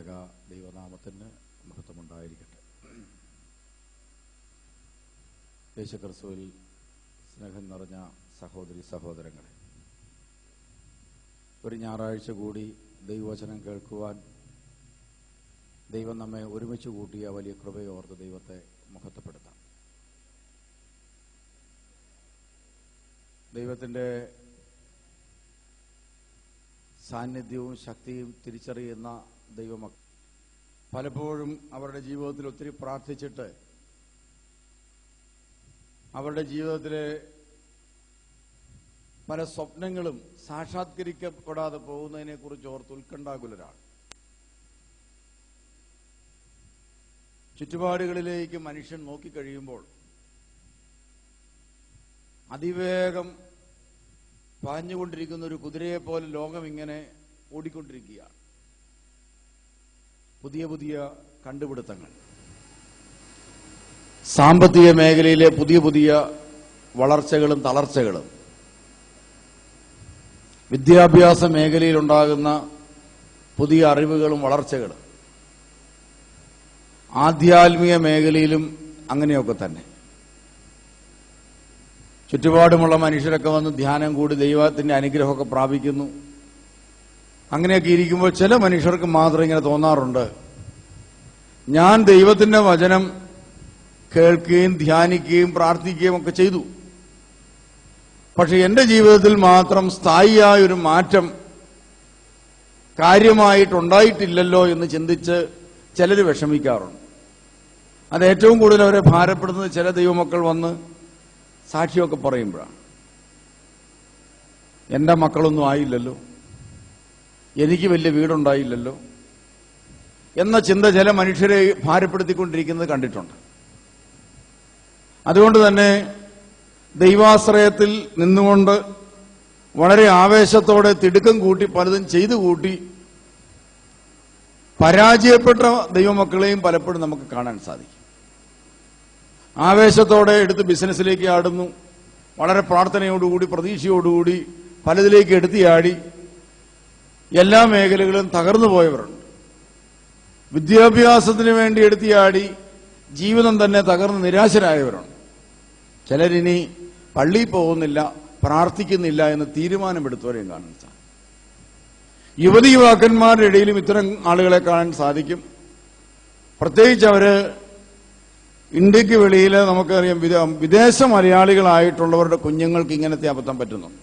ഏക ദൈവനാമത്തിന് മഹത്വമുണ്ടായിരിക്കട്ടെ. യേശുക്രിസ്തുവിൽ സ്നേഹം നിറഞ്ഞ സഹോദരി സഹോദരങ്ങളെ, ഒരു ഞായറാഴ്ച കൂടി ദൈവവചനം കേൾക്കുവാൻ ദൈവം നമ്മെ ഒരുമിച്ച് കൂട്ടിയ വലിയ കൃപയോർത്ത് ദൈവത്തെ മഹത്വപ്പെടുത്താം. ദൈവത്തിൻ്റെ സാന്നിധ്യവും ശക്തിയും തിരിച്ചറിയുന്ന ദൈവമക്കൾ പലപ്പോഴും അവരുടെ ജീവിതത്തിൽ ഒത്തിരി പ്രാർത്ഥിച്ചിട്ട് അവരുടെ ജീവിതത്തിലെ പല സ്വപ്നങ്ങളും സാക്ഷാത്കരിക്കപ്പെടാതെ പോകുന്നതിനെ കുറിച്ച് ഓർത്ത് ഉത്കണ്ഠാകുലരാണ്. ചുറ്റുപാടുകളിലേക്ക് മനുഷ്യൻ നോക്കിക്കഴിയുമ്പോൾ അതിവേഗം പാഞ്ഞുകൊണ്ടിരിക്കുന്ന ഒരു കുതിരയെ പോലെ ലോകം ഇങ്ങനെ ഓടിക്കൊണ്ടിരിക്കുകയാണ്. പുതിയ പുതിയ കണ്ടുപിടുത്തങ്ങൾ, സാമ്പത്തിക മേഖലയിലെ പുതിയ പുതിയ വളർച്ചകളും തളർച്ചകളും, വിദ്യാഭ്യാസ മേഖലയിലുണ്ടാകുന്ന പുതിയ അറിവുകളും വളർച്ചകളും, ആധ്യാത്മിക മേഖലയിലും അങ്ങനെയൊക്കെ തന്നെ. ചുറ്റുപാടുമുള്ള മനുഷ്യരൊക്കെ വന്ന് ധ്യാനം കൂടി ദൈവത്തിന്റെ അനുഗ്രഹമൊക്കെ പ്രാപിക്കുന്നു. അങ്ങനെയൊക്കെ ഇരിക്കുമ്പോൾ ചില മനുഷ്യർക്ക് മാത്രം ഇങ്ങനെ തോന്നാറുണ്ട്, ഞാൻ ദൈവത്തിന്റെ വചനം കേൾക്കുകയും ധ്യാനിക്കുകയും പ്രാർത്ഥിക്കുകയും ഒക്കെ ചെയ്തു, പക്ഷെ എന്റെ ജീവിതത്തിൽ മാത്രം സ്ഥായിയായ ഒരു മാറ്റം കാര്യമായിട്ടുണ്ടായിട്ടില്ലല്ലോ എന്ന് ചിന്തിച്ച് ചിലർ വിഷമിക്കാറുണ്ട്. അത് ഏറ്റവും കൂടുതൽ അവരെ ഭാരപ്പെടുന്നത് ചില ദൈവമക്കൾ വന്ന് സാക്ഷിയൊക്കെ പറയുമ്പോഴാണ്. എന്റെ മക്കളൊന്നും ആയില്ലല്ലോ, എനിക്ക് വലിയ വീടുണ്ടായില്ലല്ലോ എന്ന ചിന്ത ചില മനുഷ്യരെ ഭാരപ്പെടുത്തിക്കൊണ്ടിരിക്കുന്നത് കണ്ടിട്ടുണ്ട്. അതുകൊണ്ട് തന്നെ ദൈവാശ്രയത്തിൽ നിന്നുകൊണ്ട് വളരെ ആവേശത്തോടെ തിടുക്കം കൂട്ടി പലതും ചെയ്തു കൂട്ടി പരാജയപ്പെട്ട ദൈവമക്കളെയും പലപ്പോഴും നമുക്ക് കാണാൻ സാധിക്കും. ആവേശത്തോടെ എടുത്ത് ബിസിനസ്സിലേക്ക് ആടുന്നു, വളരെ പ്രാർത്ഥനയോടുകൂടി പ്രതീക്ഷയോടുകൂടി പലതിലേക്ക് എടുത്തിയാടി എല്ലാ മേഖലകളും തകർന്നു പോയവരുണ്ട്. വിദ്യാഭ്യാസത്തിന് വേണ്ടി എടുത്തിയാടി ജീവിതം തന്നെ തകർന്ന് നിരാശരായവരുണ്ട്. ചിലരിനി പള്ളിയിൽ പോകുന്നില്ല, പ്രാർത്ഥിക്കുന്നില്ല എന്ന് തീരുമാനമെടുത്തവരെയും കാണാൻ സാധിക്കും. യുവതി യുവാക്കന്മാരുടെ ഇടയിലും ഇത്തരം ആളുകളെ കാണാൻ സാധിക്കും. പ്രത്യേകിച്ച് അവര് ഇന്ത്യക്ക് വെളിയിൽ നമുക്കറിയാം, വിദേശ മലയാളികളായിട്ടുള്ളവരുടെ കുഞ്ഞുങ്ങൾക്ക് ഇങ്ങനത്തെ അബദ്ധം പറ്റുന്നുണ്ട്.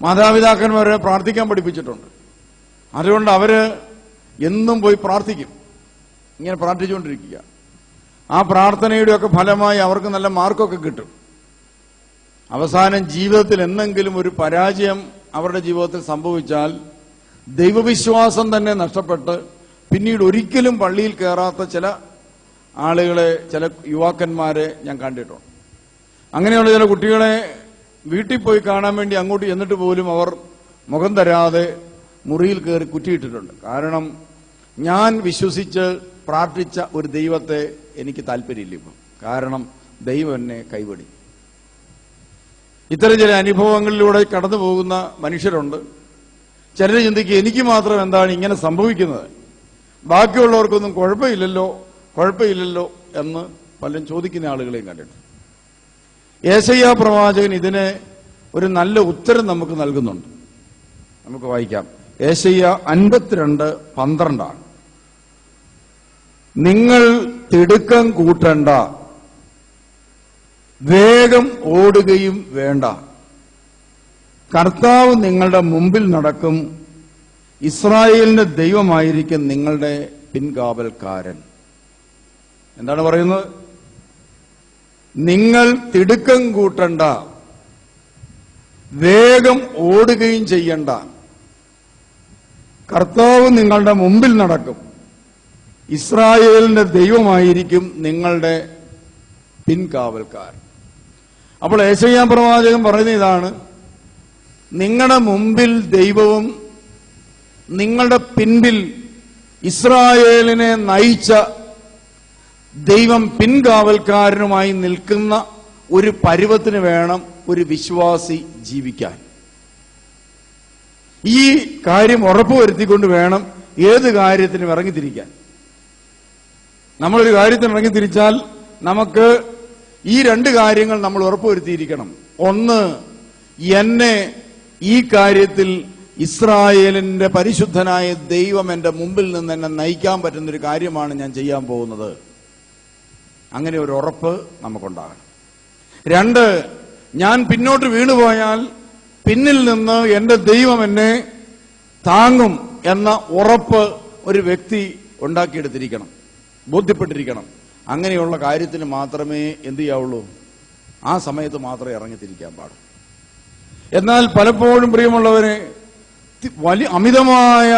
മാതാപിതാക്കന്മാരെ പ്രാർത്ഥിക്കാൻ പഠിപ്പിച്ചിട്ടുണ്ട്. അതുകൊണ്ട് അവര് എന്നും പോയി പ്രാർത്ഥിക്കും, ഇങ്ങനെ പ്രാർത്ഥിച്ചുകൊണ്ടിരിക്കുക. ആ പ്രാർത്ഥനയുടെയൊക്കെ ഫലമായി അവർക്ക് നല്ല മാർക്കൊക്കെ കിട്ടും. അവസാനം ജീവിതത്തിൽ എന്തെങ്കിലും ഒരു പരാജയം അവരുടെ ജീവിതത്തിൽ സംഭവിച്ചാൽ ദൈവവിശ്വാസം തന്നെ നഷ്ടപ്പെട്ട് പിന്നീട് ഒരിക്കലും പള്ളിയിൽ കയറാത്ത ചില ആളുകളെ, ചില യുവാക്കന്മാരെ ഞാൻ കണ്ടിട്ടുണ്ട്. അങ്ങനെയുള്ള ചില കുട്ടികളെ വീട്ടിൽ പോയി കാണാൻ വേണ്ടി അങ്ങോട്ട് ചെന്നിട്ട് പോലും അവർ മുഖം തരാതെ മുറിയിൽ കയറി കുറ്റിയിട്ടിട്ടുണ്ട്. കാരണം ഞാൻ വിശ്വസിച്ച് പ്രാർത്ഥിച്ച ഒരു ദൈവത്തെ എനിക്ക് താല്പര്യമില്ല ഇപ്പം, കാരണം ദൈവം എന്നെ കൈവടി. ഇത്തരം ചില അനുഭവങ്ങളിലൂടെ കടന്നു പോകുന്ന മനുഷ്യരുണ്ട്. ചിലർ ചിന്തിക്കുക, എനിക്ക് മാത്രം എന്താണ് ഇങ്ങനെ സംഭവിക്കുന്നത്, ബാക്കിയുള്ളവർക്കൊന്നും കുഴപ്പമില്ലല്ലോ എന്ന് പലരും ചോദിക്കുന്ന ആളുകളെയും കണ്ടിട്ടുണ്ട്. യേശയ്യാ പ്രവാചകൻ ഇതിന് ഒരു നല്ല ഉത്തരം നമുക്ക് നൽകുന്നുണ്ട്. നമുക്ക് വായിക്കാം. യേശയ്യാ 52:12 നിങ്ങൾ തിടുക്കം കൂട്ടണ്ട, വേഗം ഓടുകയും വേണ്ട. കർത്താവ് നിങ്ങളുടെ മുമ്പിൽ നടക്കും, ഇസ്രായേലിന്റെ ദൈവമായിരിക്കും നിങ്ങളുടെ പിൻകാവൽക്കാരൻ. എന്താണ് പറയുന്നത്? നിങ്ങൾ തിടുക്കം കൂട്ടണ്ട, വേഗം ഓടുകയും ചെയ്യണ്ട. കർത്താവ് നിങ്ങളുടെ മുമ്പിൽ നടക്കും, ഇസ്രായേലിന്റെ ദൈവമായിരിക്കും നിങ്ങളുടെ പിൻകാവൽക്കാരൻ. അപ്പോൾ യേശയ്യാ പ്രവാചകൻ പറയുന്ന ഇതാണ്, നിങ്ങളുടെ മുമ്പിൽ ദൈവവും നിങ്ങളുടെ പിൻപിൽ ഇസ്രായേലിനെ നയിച്ച ദൈവം പിൻകാവൽക്കാരനുമായി നിൽക്കുന്ന ഒരു പരുവത്തിന് വേണം ഒരു വിശ്വാസി ജീവിക്കാൻ. ഈ കാര്യം ഉറപ്പുവരുത്തിക്കൊണ്ട് വേണം ഏത് കാര്യത്തിനും ഇറങ്ങിത്തിരിക്കാൻ. നമ്മളൊരു കാര്യത്തിന് ഇറങ്ങിത്തിരിച്ചാൽ നമുക്ക് ഈ രണ്ട് കാര്യങ്ങൾ നമ്മൾ ഉറപ്പുവരുത്തിയിരിക്കണം. ഒന്ന്, എന്നെ ഈ കാര്യത്തിൽ ഇസ്രായേലിന്റെ പരിശുദ്ധനായ ദൈവം എന്റെ മുമ്പിൽ നിന്ന് എന്നെ നയിക്കാൻ പറ്റുന്നൊരു കാര്യമാണ് ഞാൻ ചെയ്യാൻ പോകുന്നത്. അങ്ങനെ ഒരു ഉറപ്പ് നമുക്കുണ്ടാകണം. രണ്ട്, ഞാൻ പിന്നോട്ട് വീണുപോയാൽ പിന്നിൽ നിന്ന് എന്റെ ദൈവം എന്നെ താങ്ങും എന്ന ഉറപ്പ് ഒരു വ്യക്തി ഉണ്ടാക്കിയെടുത്തിരിക്കണം, ബോധ്യപ്പെട്ടിരിക്കണം. അങ്ങനെയുള്ള കാര്യത്തിന് മാത്രമേ എന്ത് ചെയ്യാവുള്ളൂ, ആ സമയത്ത് മാത്രമേ ഇറങ്ങിത്തിരിക്കാൻ പാടുള്ളൂ. എന്നാൽ പലപ്പോഴും പ്രിയമുള്ളവരെ, വലിയ അമിതമായ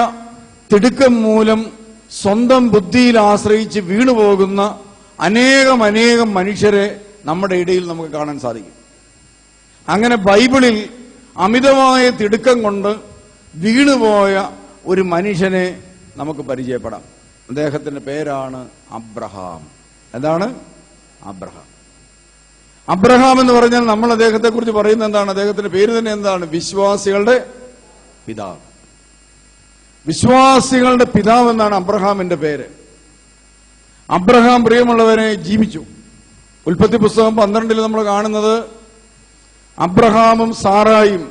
തിടുക്കം മൂലം സ്വന്തം ബുദ്ധിയിൽ ആശ്രയിച്ച് വീണുപോകുന്ന അനേകം മനുഷ്യരെ നമ്മുടെ ഇടയിൽ നമുക്ക് കാണാൻ സാധിക്കും. അങ്ങനെ ബൈബിളിൽ അമിതമായ തിടുക്കം കൊണ്ട് വീണുപോയ ഒരു മനുഷ്യനെ നമുക്ക് പരിചയപ്പെടാം. അദ്ദേഹത്തിന്റെ പേരാണ് അബ്രഹാം. എന്താണ് അബ്രഹാം? അബ്രഹാം എന്ന് പറഞ്ഞാൽ നമ്മൾ അദ്ദേഹത്തെ കുറിച്ച് പറയുന്നത് എന്താണ്? അദ്ദേഹത്തിന്റെ പേര് തന്നെ എന്താണ്? വിശ്വാസികളുടെ പിതാവ്. വിശ്വാസികളുടെ പിതാവ് എന്നാണ് അബ്രഹാമിന്റെ പേര്. അബ്രഹാം പ്രിയമുള്ളവരെ ജീവിച്ചു. ഉൽപ്പത്തി പുസ്തകം 12 നമ്മൾ കാണുന്നത് അബ്രഹാമും സാറായും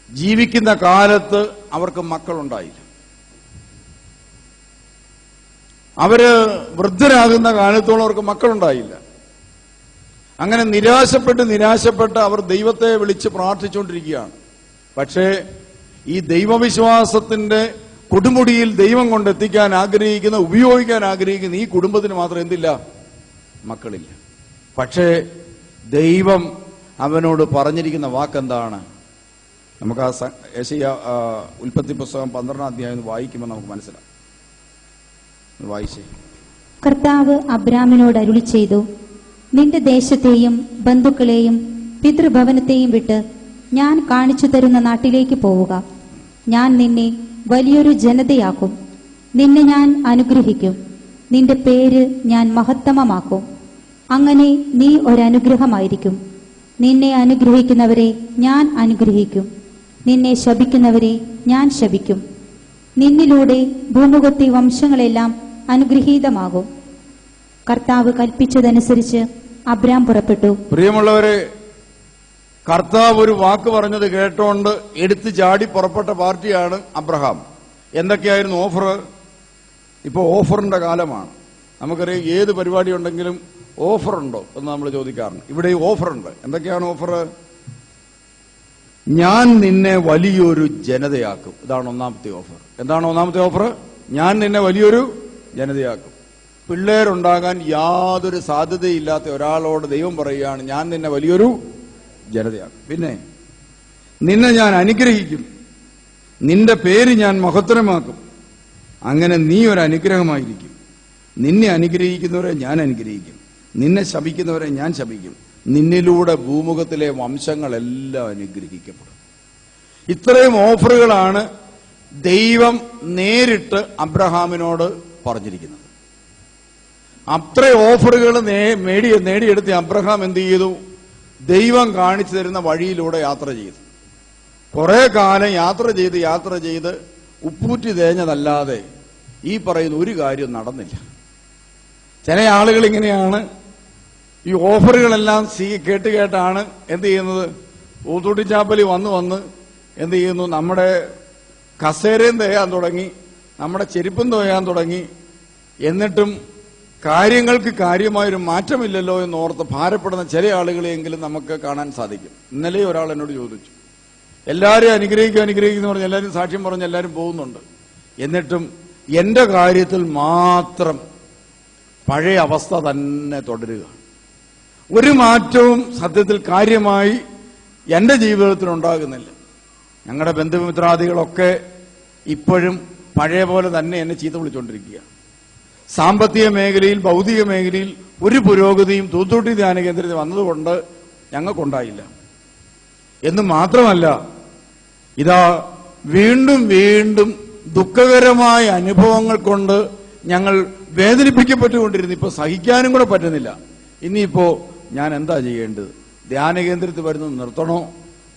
ജീവിക്കുന്ന കാലത്ത് അവർക്ക് മക്കളുണ്ടായില്ല. അവര് വൃദ്ധരാകുന്ന കാലത്തോളം അവർക്ക് മക്കളുണ്ടായില്ല. അങ്ങനെ നിരാശപ്പെട്ട് അവർ ദൈവത്തെ വിളിച്ച് പ്രാർത്ഥിച്ചുകൊണ്ടിരിക്കുകയാണ്. പക്ഷേ ഈ ദൈവവിശ്വാസത്തിന്റെ കൊടുമുടിയിൽ ദൈവം കൊണ്ടെത്തിക്കാൻ ആഗ്രഹിക്കുന്ന, ഉപയോഗിക്കാൻ ആഗ്രഹിക്കുന്ന ഈ കുടുംബത്തിന് മാത്രം എന്തില്ല? മക്കളില്ല. പക്ഷേ ദൈവം അവനോട് പറഞ്ഞിരിക്കുന്ന വാക്കെന്താണ്? നമുക്ക് ആ യെശയ്യാ ഉൽപ്പത്തി പുസ്തകം 12-ാം അധ്യായം വായിക്കുമ്പോൾ നമുക്ക് മനസ്സിലാവും. വായിച്ചേ. കർത്താവ് അബ്രാമിനോട് അരുളി ചെയ്തു, നിന്റെ ദേശത്തെയും ബന്ധുക്കളെയും പിതൃഭവനത്തെയും വിട്ട് ഞാൻ കാണിച്ചു തരുന്ന നാട്ടിലേക്ക് പോവുക. ഞാൻ നിന്നെ വലിയൊരു ജനതയാക്കും. നിന്നെ ഞാൻ അനുഗ്രഹിക്കും. നിന്റെ പേര് ഞാൻ മഹത്തമമാക്കും. അങ്ങനെ നീ ഒരനുഗ്രഹമായിരിക്കും. നിന്നെ അനുഗ്രഹിക്കുന്നവരെ ഞാൻ അനുഗ്രഹിക്കും. നിന്നെ ശപിക്കുന്നവരെ ഞാൻ ശപിക്കും. നിന്നിലൂടെ ഭൂമുഖത്തെ വംശങ്ങളെല്ലാം അനുഗ്രഹീതമാകും. കർത്താവ് കൽപ്പിച്ചതനുസരിച്ച് അബ്രാം പുറപ്പെട്ടു. പ്രിയമുള്ളവരെ, കർത്താവ് ഒരു വാക്ക് പറഞ്ഞത് കേട്ടോണ്ട് എടുത്ത് ചാടി പുറപ്പെട്ട പാർട്ടിയാണ് അബ്രഹാം. എന്തൊക്കെയായിരുന്നു ഓഫർ? ഇപ്പോൾ ഓഫറിന്റെ കാലമാണ്. നമുക്കറിയാം, ഏത് പരിപാടി ഉണ്ടെങ്കിലും ഓഫർ ഉണ്ടോ എന്ന് നമ്മൾ ചോദിക്കാറുണ്ട്. ഇവിടെ ഓഫറുണ്ട്. എന്തൊക്കെയാണ് ഓഫർ? ഞാൻ നിന്നെ വലിയൊരു ജനതയാക്കും. ഇതാണ് ഒന്നാമത്തെ ഓഫർ. എന്താണ് ഒന്നാമത്തെ ഓഫർ? ഞാൻ നിന്നെ വലിയൊരു ജനതയാക്കും. പിള്ളേരുണ്ടാകാൻ യാതൊരു സാധ്യതയില്ലാത്ത ഒരാളോട് ദൈവം പറയുകയാണ്, ഞാൻ നിന്നെ വലിയൊരു ജനതയാക്കും. പിന്നെ നിന്നെ ഞാൻ അനുഗ്രഹിക്കും. നിന്റെ പേര് ഞാൻ മഹത്തരമാക്കും. അങ്ങനെ നീ ഒരു അനുഗ്രഹമായിരിക്കും. നിന്നെ അനുഗ്രഹിക്കുന്നവരെ ഞാൻ അനുഗ്രഹിക്കും. നിന്നെ ശപിക്കുന്നവരെ ഞാൻ ശപിക്കും. നിന്നിലൂടെ ഭൂമുഖത്തിലെ വംശങ്ങളെല്ലാം അനുഗ്രഹിക്കപ്പെടും. ഇത്രയും ഓഫറുകളാണ് ദൈവം നേരിട്ട് അബ്രഹാമിനോട് പറഞ്ഞിരിക്കുന്നത്. അത്രയും ഓഫറുകൾ നേടിയെടുത്ത അബ്രഹാം എന്ത് ചെയ്തു? ദൈവം കാണിച്ചു തരുന്ന വഴിയിലൂടെ യാത്ര ചെയ്തു. കുറെ കാലം യാത്ര ചെയ്ത് ഉപ്പൂറ്റി തേഞ്ഞതല്ലാതെ ഈ പറയുന്ന ഒരു കാര്യം നടന്നില്ല. ചില ആളുകൾ ഇങ്ങനെയാണ്, ഈ ഓഫറുകളെല്ലാം കേട്ടാണ് എന്ത് ചെയ്യുന്നത്? ഊത്തൂട്ടിച്ചാപ്പലി വന്ന് എന്ത് ചെയ്യുന്നു? നമ്മുടെ കസേരയും തേയാൻ തുടങ്ങി, നമ്മുടെ ചെരുപ്പും തോയാൻ തുടങ്ങി. എന്നിട്ടും കാര്യങ്ങൾക്ക് കാര്യമായൊരു മാറ്റമില്ലല്ലോ എന്നോർത്ത് ഭാരപ്പെടുന്ന ചില ആളുകളെയെങ്കിലും നമുക്ക് കാണാൻ സാധിക്കും. ഇന്നലെ ഒരാൾ എന്നോട് ചോദിച്ചു, എല്ലാവരെയും അനുഗ്രഹിക്കുന്നു പറഞ്ഞ് എല്ലാവരും സാക്ഷ്യം പറഞ്ഞ് എല്ലാവരും പോകുന്നുണ്ട്, എന്നിട്ടും എന്റെ കാര്യത്തിൽ മാത്രം പഴയ അവസ്ഥ തന്നെ തുടരുക, ഒരു മാറ്റവും സത്യത്തിൽ കാര്യമായി എന്റെ ജീവിതത്തിൽ ഉണ്ടാകുന്നില്ല. ഞങ്ങളുടെ ബന്ധുമിത്രാദികളൊക്കെ ഇപ്പോഴും പഴയ പോലെ തന്നെ എന്നെ ചീത്ത വിളിച്ചുകൊണ്ടിരിക്കുക. സാമ്പത്തിക മേഖലയിൽ, ഭൗതിക മേഖലയിൽ ഒരു പുരോഗതിയും തൂത്തുട്ടി ധ്യാന കേന്ദ്രത്തിൽ വന്നതുകൊണ്ട് ഞങ്ങൾക്കുണ്ടായില്ല. എന്ന് മാത്രമല്ല, ഇതാ വീണ്ടും ദുഃഖകരമായ അനുഭവങ്ങൾ കൊണ്ട് ഞങ്ങൾ വേദനിപ്പിക്കപ്പെട്ടുകൊണ്ടിരുന്നു. ഇപ്പൊ സഹിക്കാനും കൂടെ പറ്റുന്നില്ല. ഇനിയിപ്പോ ഞാൻ എന്താ ചെയ്യേണ്ടത്? ധ്യാന കേന്ദ്രത്തിൽ വരുന്നത് നിർത്തണോ?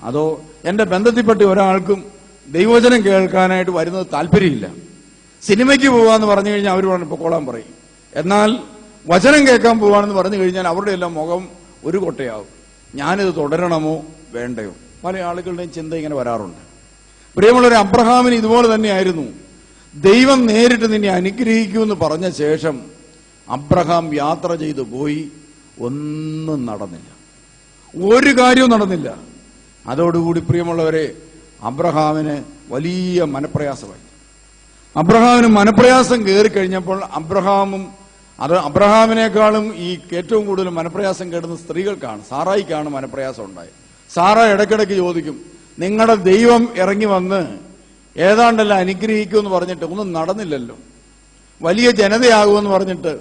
അതോ എന്റെ ബന്ധത്തിൽപ്പെട്ട ഒരാൾക്കും ദൈവവചനം കേൾക്കാനായിട്ട് വരുന്നത് താല്പര്യമില്ല. സിനിമയ്ക്ക് പോകാന്ന് പറഞ്ഞു കഴിഞ്ഞാൽ അവർ പറഞ്ഞു പൊക്കോളാൻ പറയും. എന്നാൽ വചനം കേൾക്കാൻ പോവാണെന്ന് പറഞ്ഞു കഴിഞ്ഞാൽ അവരുടെ എല്ലാം മുഖം ഒരു കൊട്ടയാവും. ഞാനിത് തുടരണമോ വേണ്ടയോ? പല ആളുകളുടെയും ചിന്ത ഇങ്ങനെ വരാറുണ്ട്. പ്രിയമുള്ളവരെ, അബ്രഹാമിന് ഇതുപോലെ തന്നെയായിരുന്നു. ദൈവം നേരിട്ട് നിന്നെ അനുഗ്രഹിക്കുമെന്ന് പറഞ്ഞ ശേഷം അബ്രഹാം യാത്ര ചെയ്തു പോയി. ഒന്നും നടന്നില്ല, ഒരു കാര്യവും നടന്നില്ല. അതോടുകൂടി പ്രിയമുള്ളവരെ, അബ്രഹാമിന് വലിയ മനപ്രയാസമായി. അബ്രഹാമിന് മനപ്രയാസം കയറിക്കഴിഞ്ഞപ്പോൾ അബ്രഹാമിനേക്കാളും ഈ ഏറ്റവും കൂടുതൽ മനപ്രയാസം കേടുന്ന സ്ത്രീകൾക്കാണ്, സാറായിക്കാണ് മനപ്രയാസം ഉണ്ടായത്. സാറ ഇടയ്ക്കിടയ്ക്ക് ചോദിക്കും, നിങ്ങളുടെ ദൈവം ഇറങ്ങി വന്ന് ഏതാണ്ടല്ല അനുഗ്രഹിക്കുമെന്ന് പറഞ്ഞിട്ട് ഒന്നും നടന്നില്ലല്ലോ, വലിയ ജനതയാകുമെന്ന് പറഞ്ഞിട്ട്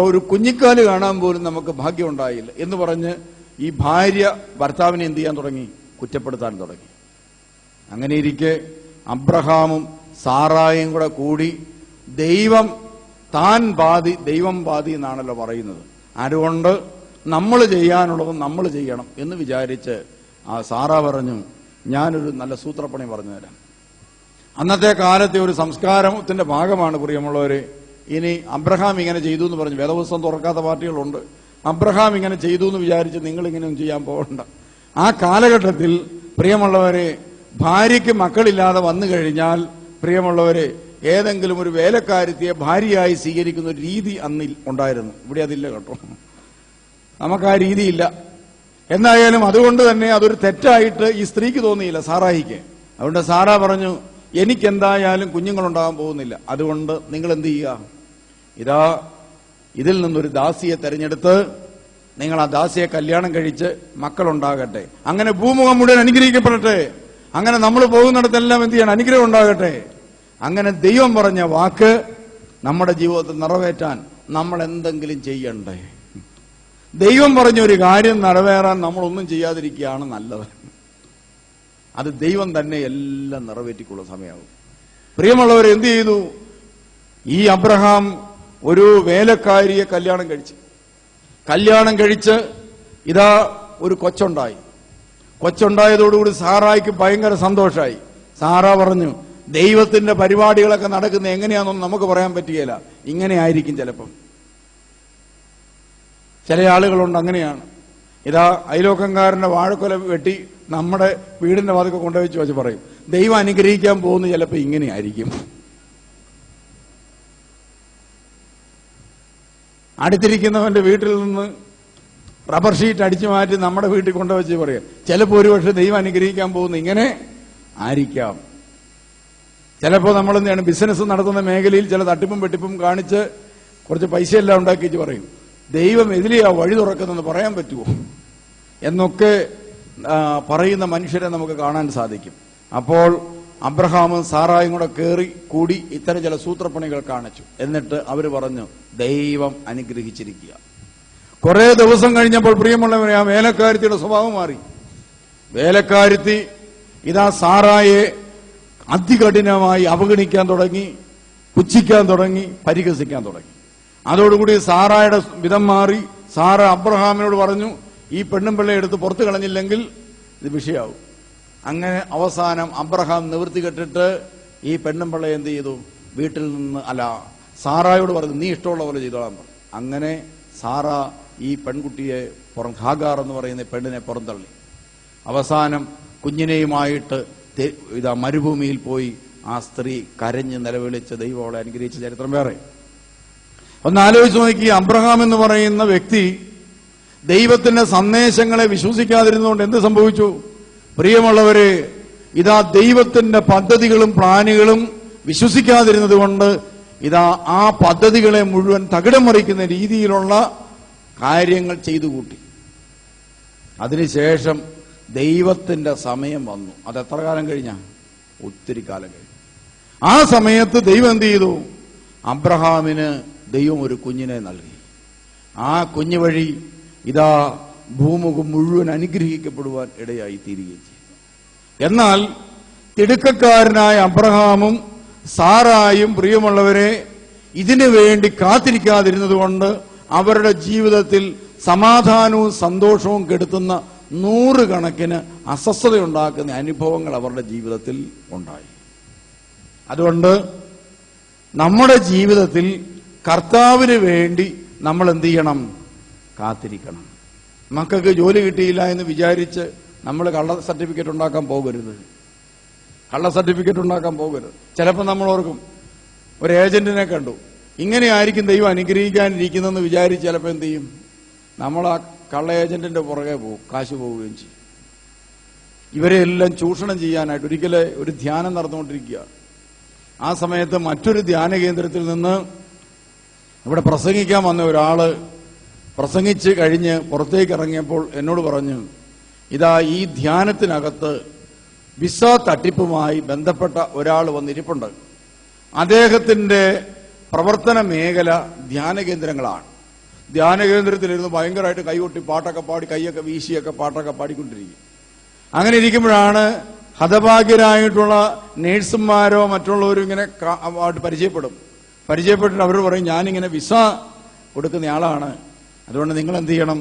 ഒരു കുഞ്ഞിക്കാല് കാണാൻ പോലും നമുക്ക് ഭാഗ്യം ഉണ്ടായില്ല എന്ന് പറഞ്ഞ് ഈ ഭാര്യ ഭർത്താവിനെ എന്ത് ചെയ്യാൻ തുടങ്ങി? കുറ്റപ്പെടുത്താൻ തുടങ്ങി. അങ്ങനെ ഇരിക്കെ അബ്രഹാമും സാറായും കൂടെ കൂടി ദൈവം പാതി എന്നാണല്ലോ പറയുന്നത്. അതുകൊണ്ട് നമ്മൾ ചെയ്യാനുള്ളത് നമ്മൾ ചെയ്യണം എന്ന് വിചാരിച്ച് ആ സാറ പറഞ്ഞു, ഞാനൊരു നല്ല സൂത്രപ്പണി പറഞ്ഞു തരാം. അന്നത്തെ കാലത്തെ ഒരു സംസ്കാരത്തിന്റെ ഭാഗമാണ് പ്രിയമുള്ളവരെ. ഇനി അബ്രഹാം ഇങ്ങനെ ചെയ്തു എന്ന് പറഞ്ഞു, വേദപുസ്തകം തുറക്കാത്ത പാർട്ടികളുണ്ട്. അബ്രഹാം ഇങ്ങനെ ചെയ്തു എന്ന് വിചാരിച്ച് നിങ്ങൾ ഇങ്ങനെയൊന്നും ചെയ്യാൻ പോകണ്ട. ആ കാലഘട്ടത്തിൽ പ്രിയമുള്ളവരെ, ഭാര്യയ്ക്ക് മക്കളില്ലാതെ വന്നു കഴിഞ്ഞാൽ പ്രിയമുള്ളവരെ, ഏതെങ്കിലും ഒരു വേലക്കാരത്തിയെ ഭാര്യയായി സ്വീകരിക്കുന്ന ഒരു രീതി അന്നിൽ ഉണ്ടായിരുന്നു. ഇവിടെ അതില്ല കേട്ടോ, നമുക്ക് ആ രീതിയില്ല. എന്തായാലും അതുകൊണ്ട് തന്നെ അതൊരു തെറ്റായിട്ട് ഈ സ്ത്രീക്ക് തോന്നിയില്ല, സാറായിക്ക്. അതുകൊണ്ട് സാറ പറഞ്ഞു, എനിക്കെന്തായാലും കുഞ്ഞുങ്ങളുണ്ടാകാൻ പോകുന്നില്ല, അതുകൊണ്ട് നിങ്ങൾ എന്ത് ചെയ്യുക, ഇതിൽ നിന്നൊരു ദാസിയെ തെരഞ്ഞെടുത്ത് നിങ്ങൾ ആ ദാസിയെ കല്യാണം കഴിച്ച് മക്കളുണ്ടാകട്ടെ, അങ്ങനെ ഭൂമുഖം മുഴുവൻ അനുഗ്രഹിക്കപ്പെടട്ടെ, അങ്ങനെ നമ്മൾ പോകുന്നിടത്തെല്ലാം എന്ത് ചെയ്യണം, അനുഗ്രഹം ഉണ്ടാകട്ടെ. അങ്ങനെ ദൈവം പറഞ്ഞ വാക്ക് നമ്മുടെ ജീവിതത്തിൽ നിറവേറ്റാൻ നമ്മൾ എന്തെങ്കിലും ചെയ്യണ്ടേ? ദൈവം പറഞ്ഞ ഒരു കാര്യം നിറവേറാൻ നമ്മളൊന്നും ചെയ്യാതിരിക്കുകയാണ് നല്ലത്. അത് ദൈവം തന്നെ എല്ലാം നിറവേറ്റിക്കുള്ള സമയമാകും. പ്രിയമുള്ളവർ, എന്ത് ചെയ്തു? ഈ അബ്രഹാം ഒരു വേലക്കാരിയെ കല്യാണം കഴിച്ച് ഇതാ ഒരു കൊച്ചുണ്ടായി. കൊച്ചുണ്ടായതോടുകൂടി സാറായിക്ക് ഭയങ്കര സന്തോഷമായി. സാറ പറഞ്ഞു, ദൈവത്തിന്റെ പരിപാടികളൊക്കെ നടക്കുന്നത് എങ്ങനെയാണെന്നൊന്നും നമുക്ക് പറയാൻ പറ്റുകയില്ല, ഇങ്ങനെ ആയിരിക്കും ചിലപ്പം. ചില ആളുകളുണ്ട് അങ്ങനെയാണ്. ഇതാ അയലോക്കംകാരന്റെ വാഴക്കൊല വെട്ടി നമ്മുടെ വീടിന്റെ വാതൊക്കെ കൊണ്ടുവച്ച് വെച്ച് പറയും, ദൈവം അനുഗ്രഹിക്കാൻ പോകുന്നു ചിലപ്പോൾ ഇങ്ങനെയായിരിക്കും. അടുത്തിരിക്കുന്നവന്റെ വീട്ടിൽ നിന്ന് റബ്ബർ ഷീറ്റ് അടിച്ചു മാറ്റി നമ്മുടെ വീട്ടിൽ കൊണ്ടുവച്ച് പറയാം, ചിലപ്പോൾ ഒരുപക്ഷെ ദൈവം അനുഗ്രഹിക്കാൻ പോകുന്നു ഇങ്ങനെ ആയിരിക്കാം. ചിലപ്പോൾ നമ്മൾ എന്താണ് ബിസിനസ് നടത്തുന്ന മേഖലയിൽ ചില തട്ടിപ്പും വെട്ടിപ്പും കാണിച്ച് കുറച്ച് പൈസയെല്ലാം ഉണ്ടാക്കിച്ച് പറയും, ദൈവം എതിലെയാ വഴി തുറക്കുന്നതെന്ന് പറയാൻ പറ്റുമോ എന്നൊക്കെ പറയുന്ന മനുഷ്യരെ നമുക്ക് കാണാൻ സാധിക്കും. അപ്പോൾ അബ്രഹാമും സാറായും കൂടെ കൂടി ഇത്തരം ചില സൂത്രപ്പണികൾ കാണിച്ചു. എന്നിട്ട് അവർ പറഞ്ഞു, ദൈവം അനുഗ്രഹിച്ചിരിക്കുക. കുറെ ദിവസം കഴിഞ്ഞപ്പോൾ പ്രിയമുള്ളവരെ, ആ വേലക്കാരത്തിയുടെ സ്വഭാവം മാറി. വേലക്കാരത്തി ഇതാ സാറായെ അതികഠിനമായി അവഗണിക്കാൻ തുടങ്ങി, പുച്ഛിക്കാൻ തുടങ്ങി, പരിഹസിക്കാൻ തുടങ്ങി. അതോടുകൂടി സാറായുടെ വിധം മാറി. സാറ അബ്രഹാമിനോട് പറഞ്ഞു, ഈ പെണ്ണും പിള്ളയെ എടുത്ത് പുറത്തു കളഞ്ഞില്ലെങ്കിൽ ഇത് വിഷയമാവും. അങ്ങനെ അവസാനം അബ്രഹാം നിവൃത്തി കെട്ടിട്ട് ഈ പെണ്ണും പിള്ളയെ എന്ത് ചെയ്തു? വീട്ടിൽ നിന്ന് സാറായോട് പറഞ്ഞു, നീ ഇഷ്ടമുള്ള പോലെ ചെയ്തോളാൻ പറഞ്ഞു. അങ്ങനെ സാറ ഈ പെൺകുട്ടിയെ ഹാഗാർ എന്ന് പറയുന്ന പെണ്ണിനെ പുറന്തള്ളി. അവസാനം കുഞ്ഞിനെയുമായിട്ട് മരുഭൂമിയിൽ പോയി ആ സ്ത്രീ കരഞ്ഞ് നിലവിളിച്ച് ദൈവം അവളെ അനുഗ്രഹിച്ച ചരിത്രം വേറെ. ഒന്ന് ആലോചിച്ച് നോക്കി, അബ്രഹാം എന്ന് പറയുന്ന വ്യക്തി ദൈവത്തിന്റെ സന്ദേശങ്ങളെ വിശ്വസിക്കാതിരുന്നുകൊണ്ട് എന്ത് സംഭവിച്ചു? പ്രിയമുള്ളവരെ, ഇതാ ദൈവത്തിന്റെ പദ്ധതികളും പ്ലാനുകളും വിശ്വസിക്കാതിരുന്നത് കൊണ്ട് ഇതാ ആ പദ്ധതികളെ മുഴുവൻ തകിടം മറിക്കുന്ന രീതിയിലുള്ള കാര്യങ്ങൾ ചെയ്തു കൂട്ടി. അതിനുശേഷം ദൈവത്തിന്റെ സമയം വന്നു. അത് എത്ര കാലം കഴിഞ്ഞാ? ഒത്തിരി കാലം കഴിഞ്ഞു. ആ സമയത്ത് ദൈവം എന്ത് ചെയ്തു? അബ്രഹാമിന് ദൈവം ഒരു കുഞ്ഞിനെ നൽകി. ആ കുഞ്ഞു വഴി ഇതാ ഭൂമുഖം മുഴുവൻ അനുഗ്രഹിക്കപ്പെടുവാൻ ഇടയായി തീരുകയും ചെയ്തു. എന്നാൽ തിടുക്കക്കാരനായ അബ്രഹാമും സാറായും പ്രിയമുള്ളവരെ ഇതിനു വേണ്ടി കാത്തിരിക്കാതിരുന്നത് കൊണ്ട് അവരുടെ ജീവിതത്തിൽ സമാധാനവും സന്തോഷവും കെടുത്തുന്ന 100 കണക്കിന് അസ്വസ്ഥതയുണ്ടാക്കുന്ന അനുഭവങ്ങൾ അവരുടെ ജീവിതത്തിൽ ഉണ്ടായി. അതുകൊണ്ട് നമ്മുടെ ജീവിതത്തിൽ കർത്താവിന് വേണ്ടി നമ്മൾ എന്ത് ചെയ്യണം? കാത്തിരിക്കണം. മക്കൾക്ക് ജോലി കിട്ടിയില്ല എന്ന് വിചാരിച്ച് നമ്മൾ കള്ള സർട്ടിഫിക്കറ്റ് ഉണ്ടാക്കാൻ പോകരുത്. ചിലപ്പോൾ നമ്മൾ ഓർക്കും, ഒരു ഏജന്റിനെ കണ്ടു, ഇങ്ങനെയായിരിക്കും ദൈവം അനുഗ്രഹിക്കാനിരിക്കുന്നതെന്ന് വിചാരിച്ച് ചിലപ്പോൾ എന്ത് ചെയ്യും? നമ്മൾ ആ കള്ള ഏജന്റിന്റെ പുറകെ പോകും, കാശ് പോവുകയും ചെയ്യും. ഇവരെ എല്ലാം ചൂഷണം ചെയ്യാനായിട്ട് ഒരിക്കലെ ഒരു ധ്യാനം നടന്നുകൊണ്ടിരിക്കുക. ആ സമയത്ത് മറ്റൊരു ധ്യാന കേന്ദ്രത്തിൽ നിന്ന് ഇവിടെ പ്രസംഗിക്കാൻ വന്ന ഒരാള് പ്രസംഗിച്ച് കഴിഞ്ഞ് പുറത്തേക്ക് ഇറങ്ങിയപ്പോൾ എന്നോട് പറഞ്ഞു, ഇതാ ഈ ധ്യാനത്തിനകത്ത് വിസ തട്ടിപ്പുമായി ബന്ധപ്പെട്ട ഒരാൾ വന്നിരിപ്പുണ്ട്. അദ്ദേഹത്തിന്റെ പ്രവർത്തന മേഖല ധ്യാന കേന്ദ്രങ്ങളാണ്. ധ്യാന കേന്ദ്രത്തിലിരുന്ന് ഭയങ്കരമായിട്ട് കൈകൊട്ടി പാട്ടൊക്കെ പാടി, കൈയൊക്കെ വീശിയൊക്കെ പാട്ടൊക്കെ പാടിക്കൊണ്ടിരിക്കും. അങ്ങനെ ഇരിക്കുമ്പോഴാണ് ഹതഭാഗ്യരായിട്ടുള്ള നേഴ്സുമാരോ മറ്റുള്ളവരും ഇങ്ങനെ പരിചയപ്പെട്ടിട്ട് അവർ പറയും, ഞാനിങ്ങനെ വിസ കൊടുക്കുന്ന ആളാണ്, അതുകൊണ്ട് നിങ്ങൾ എന്ത് ചെയ്യണം,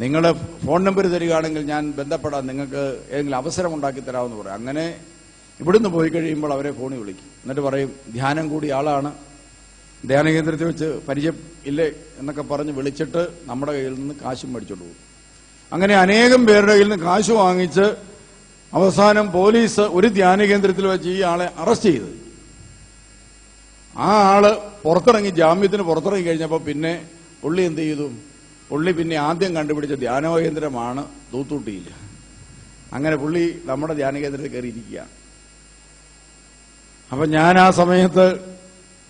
നിങ്ങളുടെ ഫോൺ നമ്പർ തരികയാണെങ്കിൽ ഞാൻ ബന്ധപ്പെടാൻ നിങ്ങൾക്ക് ഏതെങ്കിലും അവസരം ഉണ്ടാക്കി തരാമെന്ന് പറയും. അങ്ങനെ ഇവിടുന്ന് പോയി കഴിയുമ്പോൾ അവരെ ഫോണിൽ വിളിക്കും. എന്നിട്ട് പറയും, ധ്യാനം കൂടി ആളാണ്, ധ്യാന കേന്ദ്രത്തിൽ വെച്ച് പരിചയം ഇല്ലേ എന്നൊക്കെ പറഞ്ഞ് വിളിച്ചിട്ട് നമ്മുടെ കയ്യിൽ നിന്ന് കാശും മേടിച്ചോണ്ട് പോകും. അങ്ങനെ അനേകം പേരുടെ കയ്യിൽ നിന്ന് കാശ് വാങ്ങിച്ച് അവസാനം പോലീസ് ഒരു ധ്യാന കേന്ദ്രത്തിൽ വെച്ച് ഈ ആളെ അറസ്റ്റ് ചെയ്ത്. ആ ആള് പുറത്തിറങ്ങി, ജാമ്യത്തിന് പുറത്തിറങ്ങി കഴിഞ്ഞപ്പോൾ പിന്നെ പുള്ളി എന്ത് ചെയ്തു? പുള്ളി പിന്നെ ആദ്യം കണ്ടുപിടിച്ച ധ്യാന കേന്ദ്രമാണ് തൂത്തൂട്ടിയിൽ. അങ്ങനെ പുള്ളി നമ്മുടെ ധ്യാന കേന്ദ്രത്തിൽ കയറിയിരിക്കുകയാണ്. അപ്പൊ ഞാൻ ആ സമയത്ത്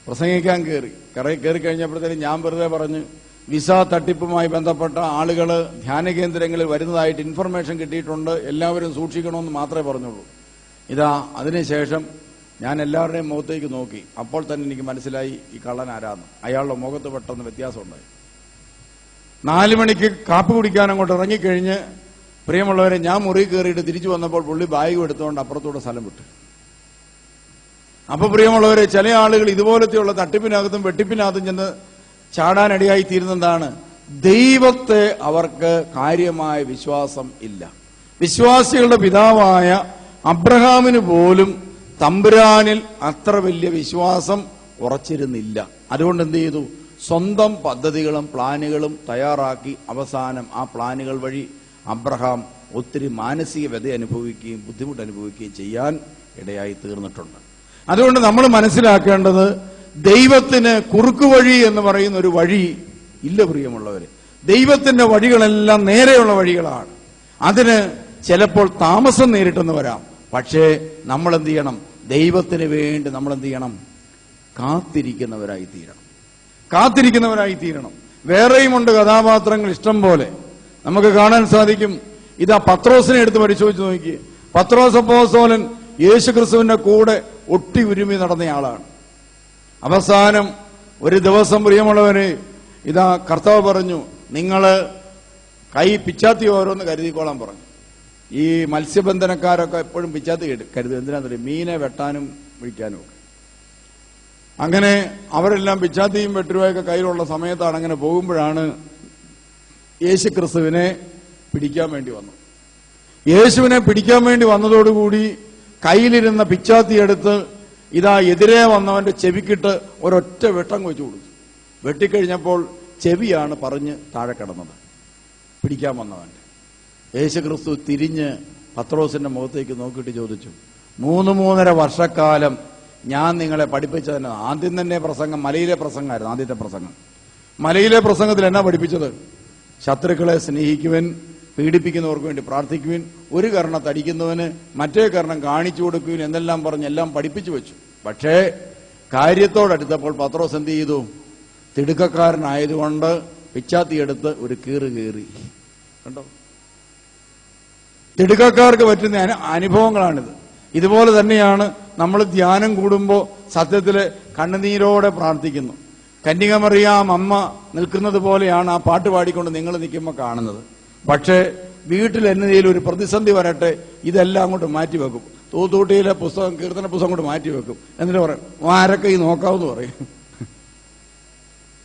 പ്രസംഗിക്കാൻ കയറി കഴിഞ്ഞപ്പോഴത്തേനും ഞാൻ വെറുതെ പറഞ്ഞ്, വിസ തട്ടിപ്പുമായി ബന്ധപ്പെട്ട ആളുകൾ ധ്യാന കേന്ദ്രങ്ങളിൽ വരുന്നതായിട്ട് ഇൻഫർമേഷൻ കിട്ടിയിട്ടുണ്ട്, എല്ലാവരും സൂക്ഷിക്കണമെന്ന് മാത്രമേ പറഞ്ഞുള്ളൂ. ഇതാ അതിനുശേഷം ഞാൻ എല്ലാവരുടെയും മുഖത്തേക്ക് നോക്കി. അപ്പോൾ തന്നെ എനിക്ക് മനസ്സിലായി ഈ കള്ളൻ ആരാന്ന്. അയാളുടെ മുഖത്ത് പെട്ടെന്ന് വ്യത്യാസമുണ്ടായി. 4 മണിക്ക് കാപ്പി കുടിക്കാൻ അങ്ങോട്ട് ഇറങ്ങിക്കഴിഞ്ഞ്, പ്രിയമുള്ളവരെ, ഞാൻ മുറി കയറിയിട്ട് തിരിച്ചു വന്നപ്പോൾ പുള്ളി ബാഗ് എടുത്തുകൊണ്ട് അപ്പുറത്തൂടെ സ്ഥലം വിട്ടു. അപ്പൊ പ്രിയമുള്ളവരെ, ചില ആളുകൾ ഇതുപോലത്തെയുള്ള തട്ടിപ്പിനകത്തും വെട്ടിപ്പിനകത്തും ചെന്ന് ചാടാനിടയായി തീരുന്നതാണ്, ദൈവത്തെ അവർക്ക് കാര്യമായ വിശ്വാസം ഇല്ല. വിശ്വാസികളുടെ പിതാവായ അബ്രഹാമിന് പോലും തമ്പുരാനിൽ അത്ര വലിയ വിശ്വാസം ഉറച്ചിരുന്നില്ല. അതുകൊണ്ട് എന്ത് ചെയ്തു? സ്വന്തം പദ്ധതികളും പ്ലാനുകളും തയ്യാറാക്കി അവസാനം ആ പ്ലാനുകൾ വഴി അബ്രഹാം ഒത്തിരി മാനസിക വ്യത അനുഭവിക്കുകയും ബുദ്ധിമുട്ട് അനുഭവിക്കുകയും ചെയ്യാൻ ഇടയായി തീർന്നിട്ടുണ്ട്. അതുകൊണ്ട് നമ്മൾ മനസ്സിലാക്കേണ്ടത്, ദൈവത്തിന് കുറുക്കുവഴി എന്ന് പറയുന്ന ഒരു വഴി ഇല്ല പ്രിയമുള്ളവര്. ദൈവത്തിന്റെ വഴികളെല്ലാം നേരെയുള്ള വഴികളാണ്. അതിന് ചിലപ്പോൾ താമസം നേരിട്ടെന്ന് വരാം. പക്ഷേ നമ്മൾ എന്ത് ചെയ്യണം? ദൈവത്തിന് വേണ്ടി നമ്മൾ എന്ത് ചെയ്യണം? കാത്തിരിക്കുന്നവരായി തീരണം. വേറെയുമുണ്ട് കഥാപാത്രങ്ങൾ ഇഷ്ടം പോലെ നമുക്ക് കാണാൻ സാധിക്കും. ഇതാ പത്രോസിനെ എടുത്ത് പരിശോധിച്ച് നോക്കി. പത്രോസ് അപ്പോസ്തലൻ യേശുക്രിസ്തുവിന്റെ കൂടെ ഒട്ടി ഉരുമി നടന്നയാളാണ്. അവസാനം ഒരു ദിവസം പ്രിയമുള്ളവരെ, ഇതാ കർത്താവ് പറഞ്ഞു, നിങ്ങള് കൈ പിച്ചാത്തി ഓരോന്ന് കരുതിക്കോളാൻ പറഞ്ഞു. ഈ മത്സ്യബന്ധനക്കാരൊക്കെ എപ്പോഴും പിച്ചാത്തി കരുതും. എന്തിനാന്ന് പറയും? മീനെ വെട്ടാനും വിളിക്കാനും ഒക്കെ. അങ്ങനെ അവരെല്ലാം പിച്ചാത്തിയും വെട്ടുരുവയൊക്കെ കയ്യിലുള്ള സമയത്താണ് അങ്ങനെ പോകുമ്പോഴാണ് യേശുക്രിസ്തുവിനെ പിടിക്കാൻ വേണ്ടി വന്നത്. യേശുവിനെ പിടിക്കാൻ വേണ്ടി വന്നതോടുകൂടി കയ്യിലിരുന്ന പിച്ചാത്തി എടുത്ത് ഇതാ എതിരെ വന്നവന്റെ ചെവിക്കിട്ട് ഒരൊറ്റ വെട്ടം വെച്ചു കൊടുത്തു. വെട്ടിക്കഴിഞ്ഞപ്പോൾ ചെവിയാണ് പറഞ്ഞ് താഴെ കിടന്നത്, പിടിക്കാൻ വന്നവന്റെ. യേശുക്രിസ്തു തിരിഞ്ഞ് പത്രോസിന്റെ മുഖത്തേക്ക് നോക്കിയിട്ട് ചോദിച്ചു, 3.5 വർഷക്കാലം ഞാൻ നിങ്ങളെ പഠിപ്പിച്ചതെന്ന്. ആദ്യം തന്നെ പ്രസംഗം മലയിലെ പ്രസംഗമായിരുന്നു. ആദ്യത്തെ പ്രസംഗം മലയിലെ പ്രസംഗത്തിൽ എന്നാ പഠിപ്പിച്ചത്? ശത്രുക്കളെ സ്നേഹിക്കുവൻ, പീഡിപ്പിക്കുന്നവർക്ക് വേണ്ടി പ്രാർത്ഥിക്കുവിൻ, ഒരു കർണം തടിക്കുന്നവന് മറ്റേ കർണം കാണിച്ചു കൊടുക്കുവിൻ എന്നെല്ലാം പറഞ്ഞ് എല്ലാം പഠിപ്പിച്ചു വെച്ചു. പക്ഷേ കാര്യത്തോടടുത്തപ്പോൾ പത്രോസ് എന്ത് ചെയ്തു? തിടുക്കക്കാരനായതുകൊണ്ട് പിച്ചാത്തിയെടുത്ത് ഒരു കീറി. കണ്ടോ? തിടുക്കക്കാർക്ക് പറ്റുന്ന അനുഭവങ്ങളാണിത്. ഇതുപോലെ തന്നെയാണ് നമ്മൾ ധ്യാനം കൂടുമ്പോൾ സത്യത്തില് കണ്ണുനീരോടെ പ്രാർത്ഥിക്കുന്നു. കന്യകമറിയാം അമ്മ നിൽക്കുന്നത് പോലെയാണ് ആ പാട്ട് പാടിക്കൊണ്ട് നിങ്ങൾ നിൽക്കുമ്പോൾ കാണുന്നത്. പക്ഷേ വീട്ടിൽ എന്നതിൽ ഒരു പ്രതിസന്ധി വരട്ടെ, ഇതെല്ലാം അങ്ങോട്ട് മാറ്റിവെക്കും. തൂത്തൂട്ടിയിലെ പുസ്തകം, കീർത്തന പുസ്തകം കൊണ്ട് മാറ്റിവെക്കും. എന്നിട്ട് പറയും, ആരൊക്കെ ഈ നോക്കാവെന്ന് പറയും.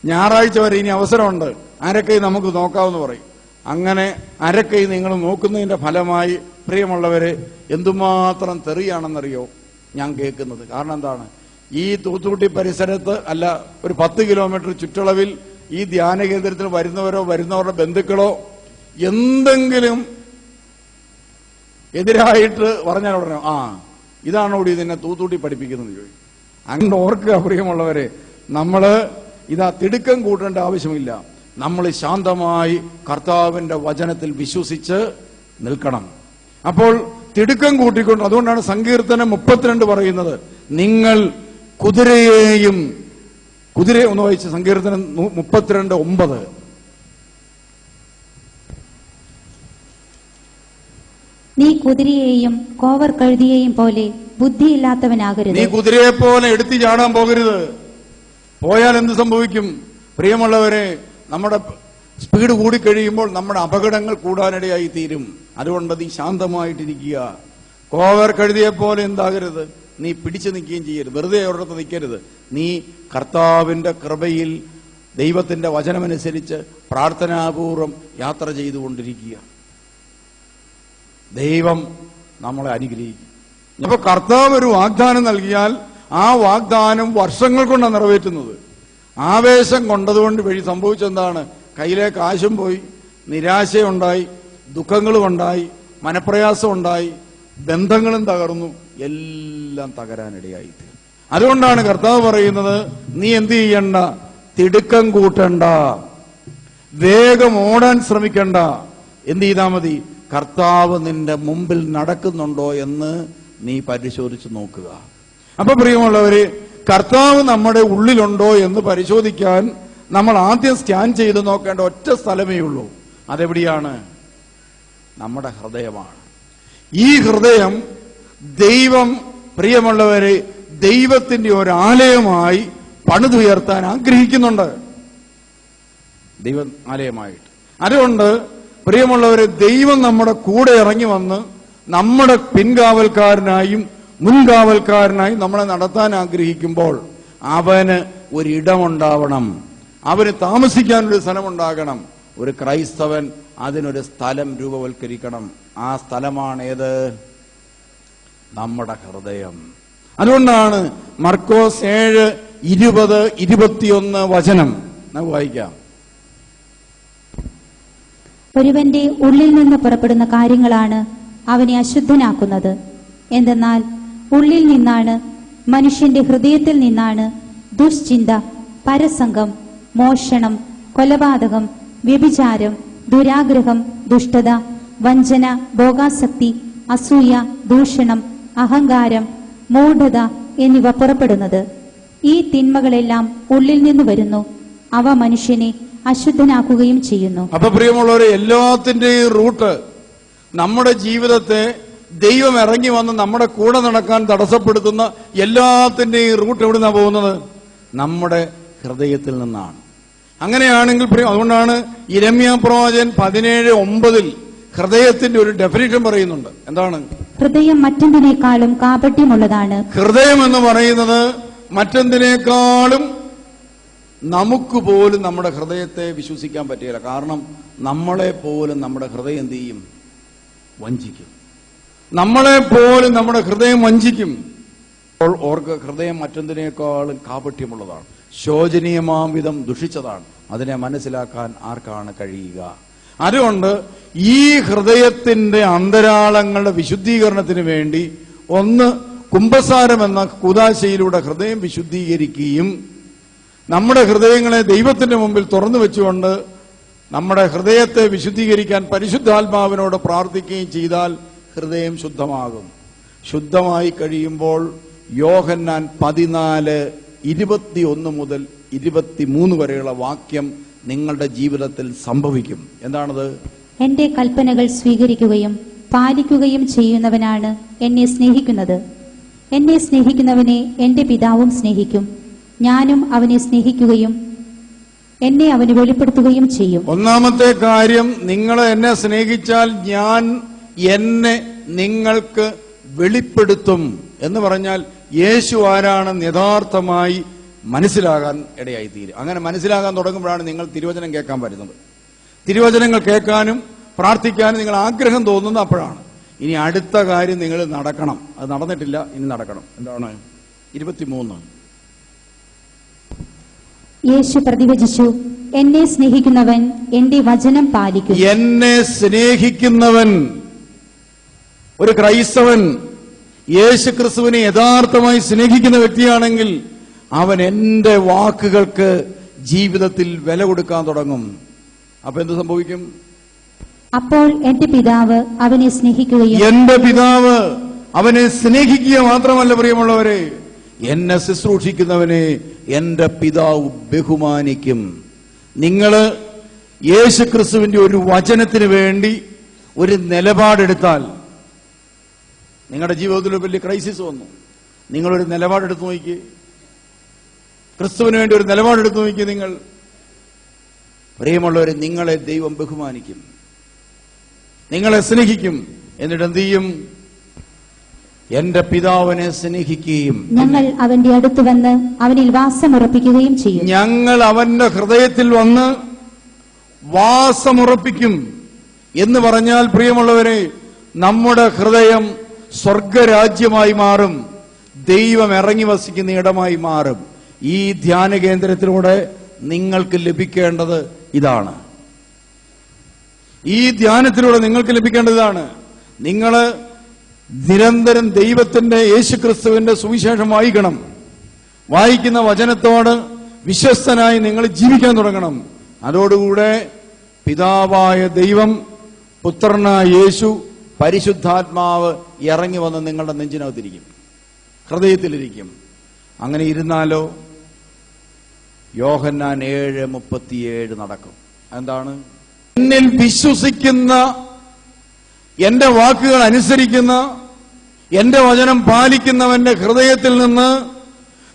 ഞായറാഴ്ച വരെ ഇനി അവസരമുണ്ട്, ആരൊക്കെ നമുക്ക് നോക്കാവെന്ന് പറയും. അങ്ങനെ അരക്കൈ നിങ്ങൾ നോക്കുന്നതിന്റെ ഫലമായി പ്രിയമുള്ളവരെ എന്തുമാത്രം തെറിയാണെന്നറിയോ ഞാൻ കേൾക്കുന്നത്. കാരണം എന്താണ്, ഈ തൂത്തുകുട്ടി പരിസരത്ത് അല്ല, ഒരു 10 കിലോമീറ്റർ ചുറ്റളവിൽ ഈ ധ്യാന കേന്ദ്രത്തിൽ വരുന്നവരുടെ ബന്ധുക്കളോ എന്തെങ്കിലും എതിരായിട്ട് പറഞ്ഞാൽ ഉടനെ ഇതാണോ കൂടി ഇതിനെ തൂത്തൂട്ടി പഠിപ്പിക്കുന്നത് ചോദിക്കും. അങ്ങനെ ഓർക്കുക പ്രിയമുള്ളവരെ, നമ്മള് തിടുക്കം കൂട്ടേണ്ട ആവശ്യമില്ല. നമ്മൾ ശാന്തമായി കർത്താവിന്റെ വചനത്തിൽ വിശ്വസിച്ച് നിൽക്കണം. അപ്പോൾ തിടുക്കം കൂട്ടിക്കൊണ്ട്, അതുകൊണ്ടാണ് സങ്കീർത്തനം 32 പറയുന്നത്, നിങ്ങൾ കുതിരയെ ഒന്ന് വായിച്ച്, സങ്കീർത്തനം 32:9. നീ കുതിരയെയും കോവർ കഴുതിയെയും പോലെ ബുദ്ധിയില്ലാത്തവനാകരുത്. നീ കുതിരയെ പോലെ എടുത്തു ചാടാൻ പോകരുത്. പോയാൽ എന്ത് സംഭവിക്കും പ്രിയമുള്ളവരെ? നമ്മുടെ സ്പീഡ് കൂടിക്കഴിയുമ്പോൾ നമ്മുടെ അപകടങ്ങൾ കൂടാനിടയായി തീരും. അതുകൊണ്ട് നീ ശാന്തമായിട്ടിരിക്കുക. കോവർ കഴുതിയെ പോലെ എന്താകരുത്, നീ പിടിച്ചു നിൽക്കുകയും ചെയ്യരുത്, വെറുതെ ഒരിടത്ത് നിൽക്കരുത്. നീ കർത്താവിന്റെ കൃപയിൽ ദൈവത്തിന്റെ വചനമനുസരിച്ച് പ്രാർത്ഥനാപൂർവം യാത്ര ചെയ്തുകൊണ്ടിരിക്കുക. ദൈവം നമ്മളെ അനുഗ്രഹിക്കും. അപ്പൊ കർത്താവ് ഒരു വാഗ്ദാനം നൽകിയാൽ ആ വാഗ്ദാനം വർഷങ്ങൾ കൊണ്ടാണ് നിറവേറ്റുന്നത്. ആവേശം കൊണ്ടതുകൊണ്ട് വഴി സംഭവിച്ചെന്താണ്? കയ്യിലെ കാശും പോയി, നിരാശയുണ്ടായി, ദുഃഖങ്ങളും ഉണ്ടായി, മനപ്രയാസം ഉണ്ടായി, ബന്ധങ്ങളും തകർന്നു, എല്ലാം തകരാനിടയായി തീർന്നു. അതുകൊണ്ടാണ് കർത്താവ് പറയുന്നത്, നീ എന്ത് ചെയ്യണ്ട, തിടുക്കം കൂട്ടണ്ട, വേഗം ഓടാൻ ശ്രമിക്കണ്ട. എന്ത് ചെയ്താൽ മതി? കർത്താവ് നിന്റെ മുമ്പിൽ നടക്കുന്നുണ്ടോ എന്ന് നീ പരിശോധിച്ച് നോക്കുക. അപ്പൊ പ്രിയമുള്ളവര്, കർത്താവ് നമ്മുടെ ഉള്ളിലുണ്ടോ എന്ന് പരിശോധിക്കാൻ നമ്മൾ ആദ്യം സ്കാൻ ചെയ്ത് നോക്കേണ്ട ഒറ്റ സ്ഥലമേ ഉള്ളൂ. അതെവിടെയാണ്? നമ്മുടെ ഹൃദയമാണ്. ഈ ഹൃദയം ദൈവം, പ്രിയമുള്ളവരെ, ദൈവത്തിന്റെ ഒരു ആലയമായി പണിതുയർത്താൻ ആഗ്രഹിക്കുന്നുണ്ട്. ദൈവ ആലയമായിട്ട്. അതുകൊണ്ട് പ്രിയമുള്ളവരെ, ദൈവം നമ്മുടെ കൂടെ ഇറങ്ങി വന്ന് നമ്മുടെ പിൻകാവൽക്കാരനായും മുൻകാവൽക്കാരനായും നമ്മളെ നടത്താൻ ആഗ്രഹിക്കുമ്പോൾ അവന് ഒരിടമുണ്ടാവണം, അവന് താമസിക്കാനൊരു സ്ഥലമുണ്ടാകണം. ഒരു ക്രൈസ്തവൻ അതിനൊരു സ്ഥലം രൂപവൽക്കരിക്കണം. ആ സ്ഥലമാണേത്? നമ്മുടെ ഹൃദയം. അതുകൊണ്ടാണ് മർക്കോസ് 7:20-21 വചനം നമുക്ക് വായിക്കാം. ഒരുവന്റെ ഉള്ളിൽ നിന്ന് പുറപ്പെടുന്ന കാര്യങ്ങളാണ് അവനെ അശുദ്ധനാക്കുന്നത്. എന്തെന്നാൽ ഉള്ളിൽ നിന്നാണ്, മനുഷ്യന്റെ ഹൃദയത്തിൽ നിന്നാണ് ദുശ്ചിന്ത, പരസംഗം, മോഷണം, കൊലപാതകം, വ്യഭിചാരം, ദുരാഗ്രഹം, ദുഷ്ടത, വഞ്ചന, ഭോഗാസക്തി, അസൂയ, ദൂഷണം, അഹങ്കാരം, മൂഢത എന്നിവ പുറപ്പെടുന്നത്. ഈ തിന്മകളെല്ലാം ഉള്ളിൽ നിന്ന് വരുന്നു, അവ മനുഷ്യനെ അശുദ്ധനാക്കുകയും ചെയ്യുന്നു. അപ്പൊ പ്രിയമുള്ളവരെ, എല്ലാത്തിന്റെയും റൂട്ട്, നമ്മുടെ ജീവിതത്തെ ദൈവം ഇറങ്ങി വന്ന് നമ്മുടെ കൂടെ നടക്കാൻ തടസ്സപ്പെടുത്തുന്ന എല്ലാത്തിന്റെയും റൂട്ട് എവിടുന്നാ പോകുന്നത്? നമ്മുടെ ഹൃദയത്തിൽ നിന്നാണ്. അങ്ങനെയാണെങ്കിൽ അതുകൊണ്ടാണ് യിരെമ്യാ പ്രവാചകൻ 17:9 ഹൃദയത്തിന്റെ ഒരു ഡെഫിനിഷൻ പറയുന്നുണ്ട്. എന്താണ്? ഹൃദയം മറ്റെന്തിനേക്കാളും കാപട്യമുള്ളതാണ്. ഹൃദയം എന്ന് പറയുന്നത് മറ്റെന്തിനേക്കാളും നമുക്ക് പോലും നമ്മുടെ ഹൃദയത്തെ വിശ്വസിക്കാൻ പറ്റില്ല. കാരണം നമ്മളെ പോലും നമ്മുടെ ഹൃദയം എന്ത് ചെയ്യും? വഞ്ചിക്കും. നമ്മളെ പോലും നമ്മുടെ ഹൃദയം വഞ്ചിക്കും. അപ്പോൾ ഓർക്ക് ഹൃദയം മറ്റെന്തിനേക്കാളും കാപട്യമുള്ളതാണ്, ശോചനീയമാം വിധം ദുഷിച്ചതാണ്. അതിനെ മനസ്സിലാക്കാൻ ആർക്കാണ് കഴിയുക? അതുകൊണ്ട് ഈ ഹൃദയത്തിന്റെ അന്തരാളങ്ങളുടെ വിശുദ്ധീകരണത്തിന് വേണ്ടി ഒന്ന് കുംഭസാരം എന്ന കൂദാശയിലൂടെ ഹൃദയം വിശുദ്ധീകരിക്കുകയും നമ്മുടെ ഹൃദയങ്ങളെ ദൈവത്തിന്റെ മുമ്പിൽ തുറന്നു വെച്ചുകൊണ്ട് നമ്മുടെ ഹൃദയത്തെ വിശുദ്ധീകരിക്കാൻ പരിശുദ്ധാത്മാവിനോട് പ്രാർത്ഥിക്കുകയും ചെയ്താൽ ഹൃദയം ശുദ്ധമാകും. ശുദ്ധമായി കഴിയുമ്പോൾ യോഹന്നാൻ 14:21 മുതൽ 23 വരെയുള്ള വാക്യം നിങ്ങളുടെ ജീവിതത്തിൽ സംഭവിക്കും. എന്താണത്? എന്റെ കൽപ്പനകൾ സ്വീകരിക്കുകയും പാലിക്കുകയും ചെയ്യുന്നവനാണ് എന്നെ സ്നേഹിക്കുന്നത്. എന്നെ സ്നേഹിക്കുന്നവനെ എന്റെ പിതാവും സ്നേഹിക്കും. ഞാനും അവനെ സ്നേഹിക്കുകയും എന്നെ അവന് വെളിപ്പെടുത്തുകയും ചെയ്യും. ഒന്നാമത്തെ കാര്യം, നിങ്ങൾ എന്നെ സ്നേഹിച്ചാൽ ഞാൻ എന്നെ നിങ്ങൾക്ക് വെളിപ്പെടുത്തും എന്ന് പറഞ്ഞാൽ യേശു ആരാണെന്ന് യഥാർത്ഥമായി മനസ്സിലാകാൻ ഇടയായി തീരും. അങ്ങനെ മനസ്സിലാകാൻ തുടങ്ങുമ്പോഴാണ് നിങ്ങൾ തിരുവചനം കേൾക്കാൻ വരുന്നത്. തിരുവചനങ്ങൾ കേൾക്കാനും പ്രാർത്ഥിക്കാനും നിങ്ങൾ ആഗ്രഹം തോന്നുന്നത് അപ്പോഴാണ്. ഇനി അടുത്ത കാര്യം നിങ്ങൾ നടക്കണം. അത് നടന്നിട്ടില്ല, ഇനി നടക്കണം. എന്താണ്? 23. യേശു പ്രതിവചിച്ചു, എന്നെ സ്നേഹിക്കുന്നവൻ എന്റെ വചനം പാലിക്കും. എന്നെ സ്നേഹിക്കുന്നവൻ, ഒരു ക്രൈസ്തവൻ യേശു ക്രിസ്തുവിനെ യഥാർത്ഥമായി സ്നേഹിക്കുന്ന വ്യക്തിയാണെങ്കിൽ അവൻ എന്റെ വാക്കുകൾക്ക് ജീവിതത്തിൽ വില കൊടുക്കാൻ തുടങ്ങും. അപ്പൊ എന്ത് സംഭവിക്കും? അപ്പോൾ എന്റെ പിതാവ് അവനെ സ്നേഹിക്കുകയും എന്റെ പിതാവ് അവനെ സ്നേഹിക്കുക മാത്രമല്ല പ്രിയമുള്ളവരെ, എന്നെ ശുശ്രൂഷിക്കുന്നവനെ എന്റെ പിതാവ് ബഹുമാനിക്കും. നിങ്ങള് യേശു ക്രിസ്തുവിന്റെ ഒരു വചനത്തിന് വേണ്ടി ഒരു നിലപാടെടുത്താൽ, നിങ്ങളുടെ ജീവിതത്തിൽ ഒരു വലിയ ക്രൈസിസ് വന്നു, നിങ്ങളൊരു നിലപാടെടുത്ത് നോക്കി, ക്രിസ്തുവിന് വേണ്ടി ഒരു നിലപാടെടുത്ത് നോക്കി, നിങ്ങൾ പ്രിയമുള്ളവരെ, നിങ്ങളെ ദൈവം ബഹുമാനിക്കും, നിങ്ങളെ സ്നേഹിക്കും. എന്നിട്ട് എന്ത് ചെയ്യും? എന്റെ പിതാവിനെ സ്നേഹിക്കുകയും ഞങ്ങൾ അവന്റെ അടുത്ത് വന്ന് അവനിൽ വാസമുറപ്പിക്കുകയും ചെയ്യും. ഞങ്ങൾ അവന്റെ ഹൃദയത്തിൽ വന്ന് വാസമുറപ്പിക്കും എന്ന് പറഞ്ഞാൽ പ്രിയമുള്ളവരെ, നമ്മുടെ ഹൃദയം സ്വർഗരാജ്യമായി മാറും, ദൈവം ഇറങ്ങി വസിക്കുന്ന ഇടമായി മാറും. ഈ ധ്യാന കേന്ദ്രത്തിലൂടെ നിങ്ങൾക്ക് ലഭിക്കേണ്ടത് ഇതാണ്. ഈ ധ്യാനത്തിലൂടെ നിങ്ങൾക്ക് ലഭിക്കേണ്ടത് ഇതാണ്. നിങ്ങൾ നിരന്തരം ദൈവത്തിന്റെ യേശുക്രിസ്തുവിന്റെ സുവിശേഷം വായിക്കണം. വായിക്കുന്ന വചനത്തോട് വിശ്വസ്തനായി നിങ്ങൾ ജീവിക്കാൻ തുടങ്ങണം. അതോടുകൂടെ പിതാവായ ദൈവം, പുത്രനായ യേശു, പരിശുദ്ധാത്മാവ് ഇറങ്ങി വന്ന് നിങ്ങളുടെ നെഞ്ചിനകത്തിരിക്കും, ഹൃദയത്തിലിരിക്കും. അങ്ങനെ ഇരുന്നാലോ യോഹന്നാൻ 7:37 നടക്കും. എന്താണ്? എന്നിൽ വിശ്വസിക്കുന്ന, എന്റെ വാക്കുകൾ അനുസരിക്കുന്ന, എന്റെ വചനം പാലിക്കുന്നവന്റെ ഹൃദയത്തിൽ നിന്ന്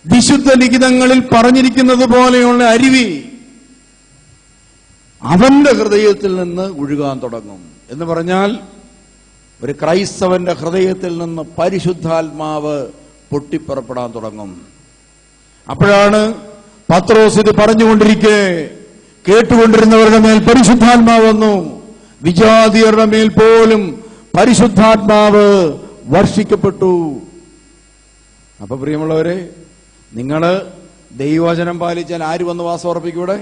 വിശുദ്ധ ലിഖിതങ്ങളിൽ പറഞ്ഞിരിക്കുന്നത് പോലെയുള്ള അരുവി അവന്റെ ഹൃദയത്തിൽ നിന്ന് ഒഴുകാൻ തുടങ്ങും. എന്ന് പറഞ്ഞാൽ ഒരു ക്രൈസ്തവന്റെ ഹൃദയത്തിൽ നിന്ന് പരിശുദ്ധാത്മാവ് പൊട്ടിപ്പുറപ്പെടാൻ തുടങ്ങും. അപ്പോഴാണ് പത്രോസ് ഇത് പറഞ്ഞുകൊണ്ടിരിക്കെ കേട്ടുകൊണ്ടിരുന്നവരുടെ മേൽ പരിശുദ്ധാത്മാവ് വന്നു, വിജാതിയരുടെ മേൽ പോലും പരിശുദ്ധാത്മാവ് വർഷിക്കപ്പെട്ടു. അപ്പൊ പ്രിയമുള്ളവരെ, നിങ്ങള് ദൈവവചനം പാലിച്ചാൽ ആര് വന്ന് വാസം ഉറപ്പിക്കൂടെ?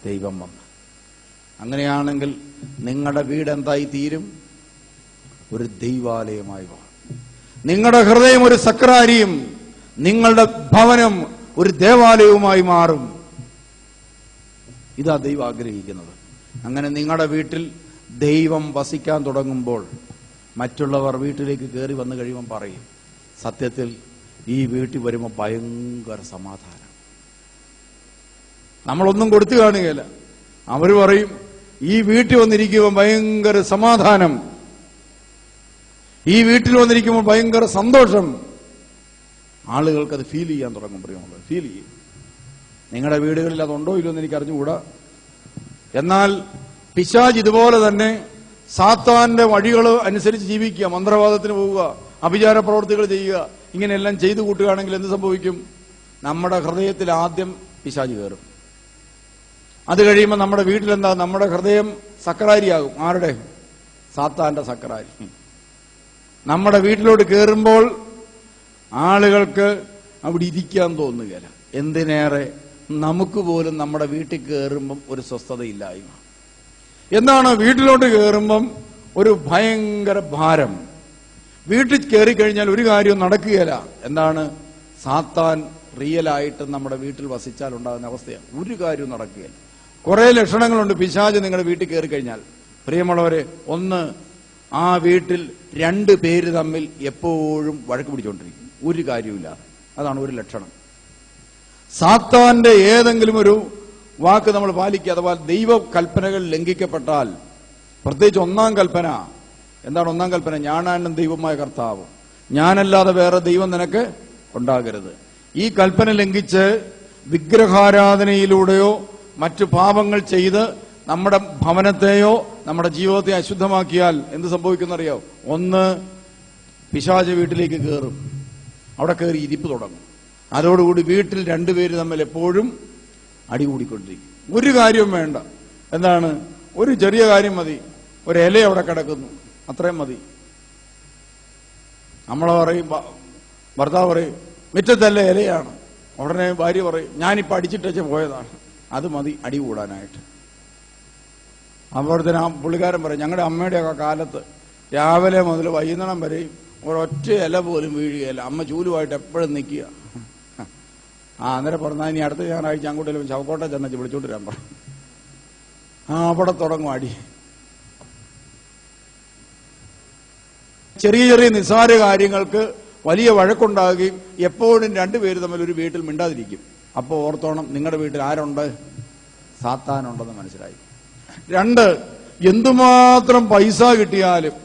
ദൈവം വന്ന്. അങ്ങനെയാണെങ്കിൽ നിങ്ങളുടെ വീട് എന്തായി തീരും? ഒരു ദൈവാലയമായി മാറും. നിങ്ങളുടെ ഹൃദയം ഒരു സക്രാരിയും നിങ്ങളുടെ ഭവനം ഒരു ദേവാലയവുമായി മാറും. ഇതാ ദൈവം ആഗ്രഹിക്കുന്നത്. അങ്ങനെ നിങ്ങളുടെ വീട്ടിൽ ദൈവം വസിക്കാൻ തുടങ്ങുമ്പോൾ മറ്റുള്ളവർ വീട്ടിലേക്ക് കയറി വന്നു കഴിയുമ്പോൾ പറയും, സത്യത്തിൽ ഈ വീട്ടിൽ വരുമ്പോൾ ഭയങ്കര സമാധാനം. നമ്മളൊന്നും കൊടുത്തു കാണുകയില്ല. അവർ പറയും, ഈ വീട്ടിൽ വന്നിരിക്കുമ്പോൾ ഭയങ്കര സമാധാനം, ഈ വീട്ടിൽ വന്നിരിക്കുമ്പോൾ ഭയങ്കര സന്തോഷം. ആളുകൾക്കത് ഫീൽ ചെയ്യാൻ തുടങ്ങും. പ്രിയമുള്ളത്, ഫീൽ ചെയ്യും. നിങ്ങളുടെ വീടുകളിൽ അതുണ്ടോ ഇല്ലോ എന്ന് എനിക്ക് അറിഞ്ഞുകൂടാ. എന്നാൽ പിശാച് ഇതുപോലെ തന്നെ സാത്താന്റെ വഴികൾ അനുസരിച്ച് ജീവിക്കുക, മന്ത്രവാദത്തിന് പോവുക, അഭിചാര പ്രവർത്തികൾ ചെയ്യുക, ഇങ്ങനെയെല്ലാം ചെയ്തു കൂട്ടുകയാണെങ്കിൽ എന്ത് സംഭവിക്കും? നമ്മുടെ ഹൃദയത്തിൽ ആദ്യം പിശാച് കയറും. അത് കഴിയുമ്പോൾ നമ്മുടെ വീട്ടിലെന്താ? നമ്മുടെ ഹൃദയം സക്രാരിയാകും. ആരുടെ? സാത്താന്റെ സക്രാരി. നമ്മുടെ വീട്ടിലോട്ട് കയറുമ്പോൾ ആളുകൾക്ക് അവിടെ ഇരിക്കാൻ തോന്നുകയില്ല. എന്തിനേറെ നമുക്ക് പോലും നമ്മുടെ വീട്ടിൽ കയറുമ്പം ഒരു സ്വസ്ഥതയില്ലായ്മ. എന്താണ്? വീട്ടിലോട്ട് കയറുമ്പം ഒരു ഭയങ്കര ഭാരം. വീട്ടിൽ കയറിക്കഴിഞ്ഞാൽ ഒരു കാര്യവും നടക്കുകയില്ല. എന്താണ്? സാത്താൻ റിയലായിട്ട് നമ്മുടെ വീട്ടിൽ വസിച്ചാൽ ഉണ്ടാകുന്ന അവസ്ഥയാണ്. ഒരു കാര്യവും നടക്കുകയില്ല. കുറെ ലക്ഷണങ്ങളുണ്ട് പിശാച് നിങ്ങളുടെ വീട്ടിൽ കയറി കഴിഞ്ഞാൽ. പ്രിയമുള്ളവരെ, ഒന്ന്, ആ വീട്ടിൽ 2 പേര് തമ്മിൽ എപ്പോഴും വഴക്ക് പിടിച്ചുകൊണ്ടിരിക്കും, ഒരു കാര്യമില്ലാതെ. അതാണ് ഒരു ലക്ഷണം. സാത്താന്റെ ഏതെങ്കിലും ഒരു വാക്ക് നമ്മൾ പാലിക്കുക, അഥവാ ദൈവ കൽപ്പനകൾ ലംഘിക്കപ്പെട്ടാൽ, പ്രത്യേകിച്ച് 1-ാം കൽപ്പന. എന്താണ് 1-ാം കൽപ്പന? ഞാനാണ് ദൈവമായ കർത്താവ്, ഞാനല്ലാതെ വേറെ ദൈവം നിനക്ക് ഉണ്ടാകരുത്. ഈ കൽപ്പന ലംഘിച്ച് വിഗ്രഹാരാധനയിലൂടെയോ മറ്റു പാപങ്ങൾ ചെയ്ത് നമ്മുടെ ഭവനത്തെയോ നമ്മുടെ ജീവിതത്തെ അശുദ്ധമാക്കിയാൽ എന്ത് സംഭവിക്കുന്നറിയോ? ഒന്ന്, പിശാച് വീട്ടിലേക്ക് കയറും, അവിടെ കയറി ഇരിപ്പ് തുടങ്ങും. അതോടുകൂടി വീട്ടിൽ 2 പേര് തമ്മിൽ എപ്പോഴും അടികൂടിക്കൊണ്ടിരിക്കും. ഒരു കാര്യവും വേണ്ട. എന്താണ്? ഒരു ചെറിയ കാര്യം മതി, ഒരു ഇല അവിടെ കിടക്കുന്നു, അത്രയും മതി. നമ്മളെ പറയും, ഭർത്താവ് പറയും മുറ്റത്തല്ല ഇലയാണ്. ഉടനെ ഭാര്യ പറയും ഞാനിപ്പോൾ അടിച്ചിട്ടേച്ച് പോയതാണ്. അത് മതി അടി കൂടാനായിട്ട്. അപ്പോഴത്തേന് ആ പുള്ളിക്കാരൻ പറയും ഞങ്ങളുടെ അമ്മയുടെയൊക്കെ കാലത്ത് രാവിലെ മുതൽ വൈകുന്നേരം വരെയും ഒരൊറ്റ ഇല പോലും വീഴുകയില്ല, അമ്മ ചൂലുമായിട്ട് എപ്പോഴും നിൽക്കുക. അന്നേരം പറഞ്ഞാൽ ഇനി അടുത്ത ഞായറാഴ്ച അങ്ങോട്ടേലും ചവക്കോട്ടെ ചെന്നു വിളിച്ചോണ്ട് വരാൻ പറഞ്ഞു. അവിടെ തുടങ്ങും അടി. ചെറിയ ചെറിയ നിസ്സാര കാര്യങ്ങൾക്ക് വലിയ വഴക്കുണ്ടാകുകയും എപ്പോഴും രണ്ടുപേര് തമ്മിൽ ഒരു വീട്ടിൽ മിണ്ടാതിരിക്കും. അപ്പോൾ ഓർത്തോണം, നിങ്ങളുടെ വീട്ടിൽ ആരുണ്ട്? സാത്താനുണ്ടെന്ന് മനസ്സിലായി. 2, എന്തുമാത്രം പൈസ കിട്ടിയാലും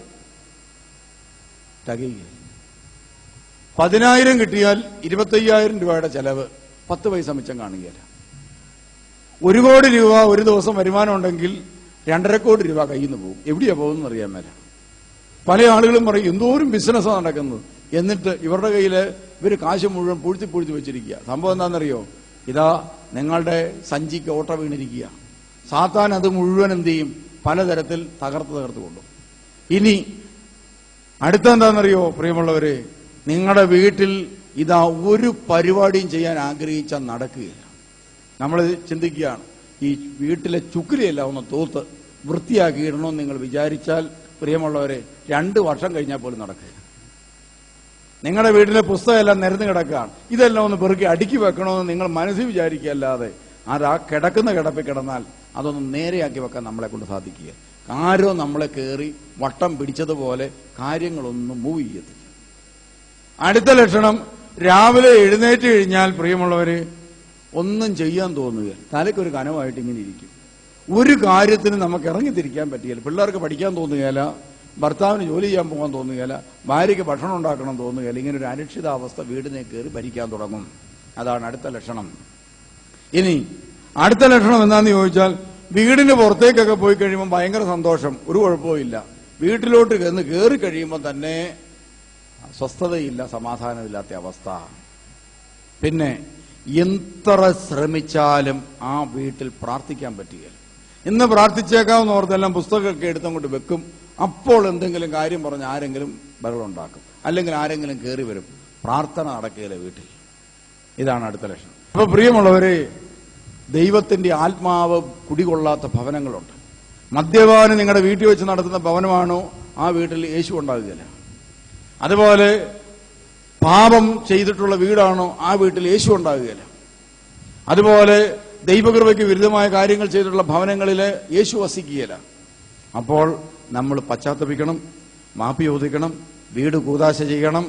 തികയില്ല. 10,000 കിട്ടിയാൽ 25,000 രൂപയുടെ ചെലവ് 10 പൈസ മിച്ചം കാണുകയില്ല. 1 കോടി രൂപ ഒരു ദിവസം വരുമാനം ഉണ്ടെങ്കിൽ 2.5 കോടി രൂപ കയ്യിൽ നിന്ന് പോകും. എവിടെയാ പോകുന്നത് അറിയാൻ മേല. പല ആളുകളും പറയും എന്തോരം ബിസിനസ്സാണ് നടക്കുന്നത്, എന്നിട്ട് ഇവരുടെ കയ്യിൽ ഇവർ കാശ് മുഴുവൻ പൂഴ്ത്തി വെച്ചിരിക്കുക. സംഭവം എന്താണെന്നറിയോ? ഇതാ നിങ്ങളുടെ സഞ്ചിക്ക് ഓട്ട വീണിരിക്കുക. സാത്താൻ അത് മുഴുവൻ എന്ത് ചെയ്യും? പലതരത്തിൽ തകർത്ത് കൊണ്ടു. ഇനി അടുത്തെന്താണെന്നറിയോ പ്രിയമുള്ളവരെ? നിങ്ങളുടെ വീട്ടിൽ ഇതാ ഒരു പരിപാടിയും ചെയ്യാൻ ആഗ്രഹിച്ചാൽ നടക്കുകയില്ല. നമ്മൾ ചിന്തിക്കുകയാണ്, ഈ വീട്ടിലെ ചുക്കിലെല്ലാം ഒന്ന് തൂത്ത് വൃത്തിയാക്കി ഇടണമെന്ന് നിങ്ങൾ വിചാരിച്ചാൽ പ്രിയമുള്ളവരെ 2 വർഷം കഴിഞ്ഞാൽ പോലും നടക്കുക. നിങ്ങളുടെ വീട്ടിലെ പുസ്തകമെല്ലാം നിരന്ന് കിടക്കുകയാണ്, ഇതെല്ലാം ഒന്ന് പെറുക്കി അടുക്കി വെക്കണമെന്ന് നിങ്ങൾ മനസ്സിൽ വിചാരിക്കുകയല്ലാതെ ആ കിടക്കുന്ന കിടപ്പിൽ കിടന്നാൽ അതൊന്നും നേരെയാക്കി വെക്കാൻ നമ്മളെ കൊണ്ട് സാധിക്കുക. ആരോ നമ്മളെ കയറി വട്ടം പിടിച്ചതുപോലെ കാര്യങ്ങളൊന്നും മൂവ് ചെയ്യത്തില്ല. അടുത്ത ലക്ഷണം, രാവിലെ എഴുന്നേറ്റ് കഴിഞ്ഞാൽ പ്രിയമുള്ളവര് ഒന്നും ചെയ്യാൻ തോന്നുക, തലയ്ക്കൊരു കനവായിട്ട് ഇങ്ങനെ ഇരിക്കും. ഒരു കാര്യത്തിന് നമുക്ക് ഇറങ്ങിത്തിരിക്കാൻ പറ്റിയില്ല. പിള്ളേർക്ക് പഠിക്കാൻ തോന്നുകയില്ല, ഭർത്താവിന് ജോലി ചെയ്യാൻ പോകാൻ തോന്നുകയില്ല, ഭാര്യയ്ക്ക് ഭക്ഷണം ഉണ്ടാക്കണം തോന്നുകയില്ല. ഇങ്ങനെ ഒരു അരക്ഷിതാവസ്ഥ വീടിനെ കയറി ഭരിക്കാൻ തുടങ്ങും. അതാണ് അടുത്ത ലക്ഷണം. ഇനി അടുത്ത ലക്ഷണം എന്താണെന്ന് ചോദിച്ചാൽ, വീടിന് പുറത്തേക്കൊക്കെ പോയി കഴിയുമ്പോൾ ഭയങ്കര സന്തോഷം, ഒരു കുഴപ്പമില്ല. വീട്ടിലോട്ട് കയറി കഴിയുമ്പോൾ തന്നെ സ്വസ്ഥതയില്ല, സമാധാനമില്ലാത്ത അവസ്ഥ. പിന്നെ എത്ര ശ്രമിച്ചാലും ആ വീട്ടിൽ പ്രാർത്ഥിക്കാൻ പറ്റുകയില്ല. ഇന്ന് പ്രാർത്ഥിച്ചേക്കാവുന്ന ഓർത്തെല്ലാം പുസ്തകമൊക്കെ എടുത്തങ്ങോട്ട് വെക്കും. അപ്പോൾ എന്തെങ്കിലും കാര്യം പറഞ്ഞ് ആരെങ്കിലും ബഹളമുണ്ടാക്കും, അല്ലെങ്കിൽ ആരെങ്കിലും കയറി വരും. പ്രാർത്ഥന നടക്കുകയില്ല വീട്ടിൽ. ഇതാണ് അടുത്ത ലക്ഷണം. അപ്പൊ പ്രിയമുള്ളവരെ, ദൈവത്തിന്റെ ആത്മാവ് കുടികൊള്ളാത്ത ഭവനങ്ങളുണ്ട്. മദ്യപാനം നിങ്ങളുടെ വീട്ടിൽ വെച്ച് നടത്തുന്ന ഭവനമാണോ, ആ വീട്ടിൽ യേശു ഉണ്ടാകുകയില്ല. അതുപോലെ പാപം ചെയ്തിട്ടുള്ള വീടാണോ, ആ വീട്ടിൽ യേശു ഉണ്ടാകുകയില്ല. അതുപോലെ ദൈവകൃപയ്ക്ക് വിരുദ്ധമായ കാര്യങ്ങൾ ചെയ്തിട്ടുള്ള ഭവനങ്ങളിൽ യേശു വസിക്കുകയില്ല. അപ്പോൾ നമ്മൾ പശ്ചാത്തപിക്കണം, മാപ്പി ചോദിക്കണം, വീട് കൂദാശ ചെയ്യണം.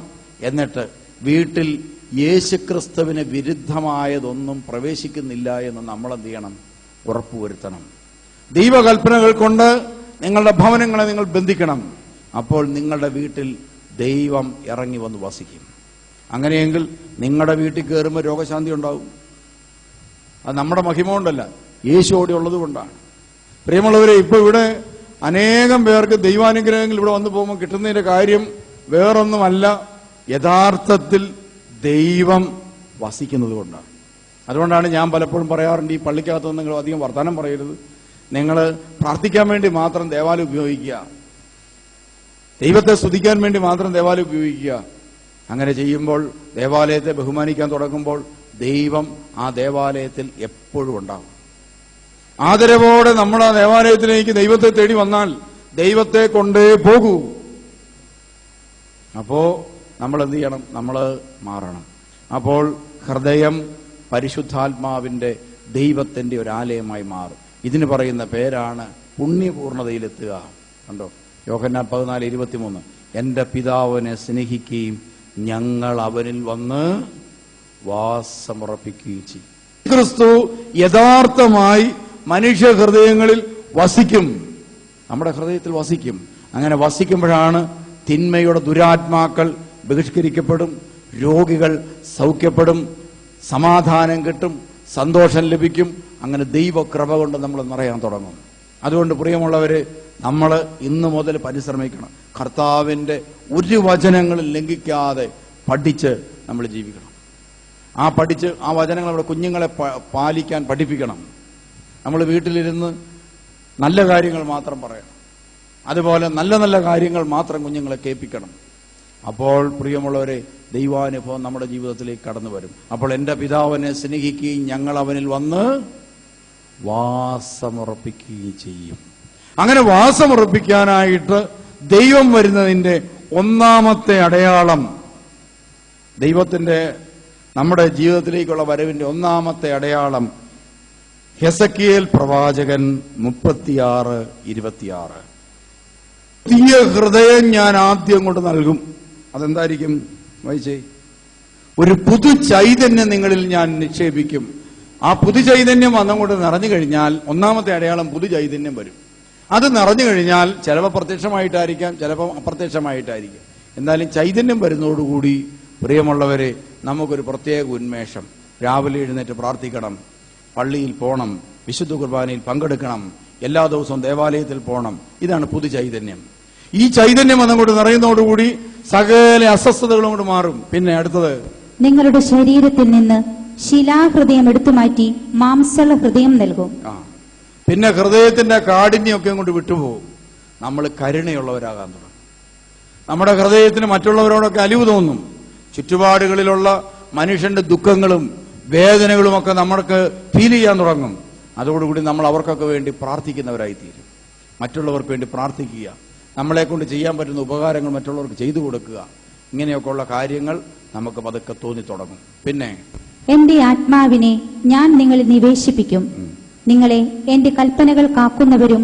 എന്നിട്ട് വീട്ടിൽ യേശുക്രിസ്തുവിന് വിരുദ്ധമായതൊന്നും പ്രവേശിക്കുന്നില്ല എന്ന് നമ്മൾ എന്ത് ചെയ്യണം? ഉറപ്പുവരുത്തണം. ദൈവകൽപ്പനകൾ കൊണ്ട് നിങ്ങളുടെ ഭവനങ്ങളെ നിങ്ങൾ ബന്ധിക്കണം. അപ്പോൾ നിങ്ങളുടെ വീട്ടിൽ ദൈവം ഇറങ്ങി വന്ന് വസിക്കും. അങ്ങനെയെങ്കിൽ നിങ്ങളുടെ വീട്ടിൽ കയറുമ്പോൾ രോഗശാന്തി ഉണ്ടാവും. അത് നമ്മുടെ മഹിമ കൊണ്ടല്ല, യേശു അവിടെ ഉള്ളത് കൊണ്ടാണ്. പ്രിയമുള്ളവരെ, ഇപ്പൊ ഇവിടെ അനേകം പേർക്ക് ദൈവാനുഗ്രഹങ്ങൾ ഇവിടെ വന്നു പോകുമ്പോൾ കിട്ടുന്നതിന്റെ കാര്യം വേറൊന്നുമല്ല, യഥാർത്ഥത്തിൽ ദൈവം വസിക്കുന്നത് കൊണ്ടാണ്. അതുകൊണ്ടാണ് ഞാൻ പലപ്പോഴും പറയാറുണ്ട്, ഈ പള്ളിക്കകത്ത് നിങ്ങൾ അധികം വർത്തമാനം പറയരുത്, നിങ്ങൾ പ്രാർത്ഥിക്കാൻ വേണ്ടി മാത്രം ദേവാലയം ഉപയോഗിക്കുക, ദൈവത്തെ സ്തുതിക്കാൻ വേണ്ടി മാത്രം ദേവാലയം ഉപയോഗിക്കുക. അങ്ങനെ ചെയ്യുമ്പോൾ, ദേവാലയത്തെ ബഹുമാനിക്കാൻ തുടങ്ങുമ്പോൾ ദൈവം ആ ദേവാലയത്തിൽ എപ്പോഴും ഉണ്ടാകും. ആദരവോടെ നമ്മൾ ആ ദേവാലയത്തിലേക്ക് ദൈവത്തെ തേടി വന്നാൽ ദൈവത്തെ കൊണ്ടേ പോകൂ. അപ്പോ നമ്മൾ എന്ത് ചെയ്യണം? നമ്മൾ മാറണം. അപ്പോൾ ഹൃദയം പരിശുദ്ധാത്മാവിന്റെ ദൈവത്തിന്റെ ഒരു ആലയമായി മാറും. ഇതിന് പറയുന്ന പേരാണ് പുണ്യപൂർണതയിലെത്തുക. കണ്ടോ, യോഹന്നാൻ 14:23, എന്റെ പിതാവിനെ സ്നേഹിക്കുകയും ഞങ്ങൾ അവനിൽ വന്ന് വാസമുറപ്പിക്കുകയും ചെയ്യും. ക്രിസ്തു യഥാർത്ഥമായി മനുഷ്യ ഹൃദയങ്ങളിൽ വസിക്കും, നമ്മുടെ ഹൃദയത്തിൽ വസിക്കും. അങ്ങനെ വസിക്കുമ്പോഴാണ് തിന്മയുടെ ദുരാത്മാക്കൾ ബഹിഷ്കരിക്കപ്പെടും, രോഗികൾ സൗഖ്യപ്പെടും, സമാധാനം കിട്ടും, സന്തോഷം ലഭിക്കും. അങ്ങനെ ദൈവകൃപ കൊണ്ട് നമ്മൾ നിറയാൻ തുടങ്ങും. അതുകൊണ്ട് പ്രിയമുള്ളവരെ, നമ്മൾ ഇന്ന് മുതൽ പരിശ്രമിക്കണം. കർത്താവിന്റെ ഒരു വചനങ്ങളും ലംഘിക്കാതെ പഠിച്ച് നമ്മൾ ജീവിക്കണം. ആ വചനങ്ങൾ നമ്മുടെ കുഞ്ഞുങ്ങളെ പാലിക്കാൻ പഠിപ്പിക്കണം. നമ്മൾ വീട്ടിലിരുന്ന് നല്ല കാര്യങ്ങൾ മാത്രം പറയണം. അതുപോലെ നല്ല നല്ല കാര്യങ്ങൾ മാത്രം കുഞ്ഞുങ്ങളെ കേൾപ്പിക്കണം. അപ്പോൾ പ്രിയമുള്ളവരെ, ദൈവാനുഭവം നമ്മുടെ ജീവിതത്തിലേക്ക് കടന്നു വരും. അപ്പോൾ എൻ്റെ പിതാവിനെ സ്നേഹിക്കുകയും ഞങ്ങൾ അവനിൽ വന്ന് വാസമുറപ്പിക്കുകയും ചെയ്യും. അങ്ങനെ വാസമുറപ്പിക്കാനായിട്ട് ദൈവം വരുന്നതിൻ്റെ ഒന്നാമത്തെ അടയാളം, ദൈവത്തിൻ്റെ നമ്മുടെ ജീവിതത്തിലേക്കുള്ള വരവിന്റെ ഒന്നാമത്തെ അടയാളം ഹെസക്കിയേൽ പ്രവാചകൻ 36:26. പുതിയ ഹൃദയം ഞാൻ ആദ്യം കൊണ്ട് നൽകും. അതെന്തായിരിക്കും വായിച്ചേ? ഒരു പുതു ചൈതന്യം നിങ്ങളിൽ ഞാൻ നിക്ഷേപിക്കും. ആ പുതു ചൈതന്യം വന്നങ്ങോട്ട് നിറഞ്ഞു കഴിഞ്ഞാൽ ഒന്നാമത്തെ അടയാളം പുതു ചൈതന്യം വരും. അത് നിറഞ്ഞു കഴിഞ്ഞാൽ ചിലപ്പോൾ പ്രത്യക്ഷമായിട്ടായിരിക്കാം, ചിലപ്പോൾ അപ്രത്യക്ഷമായിട്ടായിരിക്കും. എന്നാലും ചൈതന്യം വരുന്നതോടുകൂടി പ്രിയമുള്ളവരെ, നമുക്കൊരു പ്രത്യേക ഉന്മേഷം. രാവിലെ എഴുന്നേറ്റ് പ്രാർത്ഥിക്കണം, പള്ളിയിൽ പോകണം, വിശുദ്ധ കുർബാനയിൽ പങ്കെടുക്കണം, എല്ലാ ദിവസവും ദേവാലയത്തിൽ പോകണം. ഇതാണ് പുതു ചൈതന്യം. ഈ ചൈതന്യം അതങ്ങോട്ട് നിറയുന്നതോടുകൂടി സകല അസ്വസ്ഥതകളും കൊണ്ട് മാറും. പിന്നെ അടുത്തത്, നിങ്ങളുടെ ശരീരത്തിൽ നിന്ന് ശിലാഹൃദയം എടുത്തുമാറ്റി മാംസള ഹൃദയം നൽകും. പിന്നെ ഹൃദയത്തിന്റെ കാഠിന്യമൊക്കെ കൊണ്ട് വിട്ടുപോകും. നമ്മൾ കരുണയുള്ളവരാകാൻ തുടങ്ങും. നമ്മുടെ ഹൃദയത്തിന് മറ്റുള്ളവരോടൊക്കെ അലിവ് തോന്നും. ചുറ്റുപാടുകളിലുള്ള മനുഷ്യന്റെ ദുഃഖങ്ങളും വേദനകളുമൊക്കെ നമ്മൾക്ക് ഫീൽ ചെയ്യാൻ തുടങ്ങും. അതോടുകൂടി നമ്മൾ അവർക്കൊക്കെ വേണ്ടി പ്രാർത്ഥിക്കുന്നവരായിത്തീരും. മറ്റുള്ളവർക്ക് വേണ്ടി പ്രാർത്ഥിക്കുക, നമ്മളെ കൊണ്ട് ചെയ്യാൻ പറ്റുന്ന ഉപകാരങ്ങൾ മറ്റുള്ളവർക്ക് ചെയ്തു കൊടുക്കുക, ഇങ്ങനെയൊക്കെയുള്ള കാര്യങ്ങൾ നമുക്ക് പതുക്കെ തോന്നി തുടങ്ങും. പിന്നെ, എന്റെ ആത്മാവിനെ ഞാൻ നിങ്ങളിൽ നിവേശിപ്പിക്കും. നിങ്ങളെ എന്റെ കൽപ്പനകൾ കാക്കുന്നവരും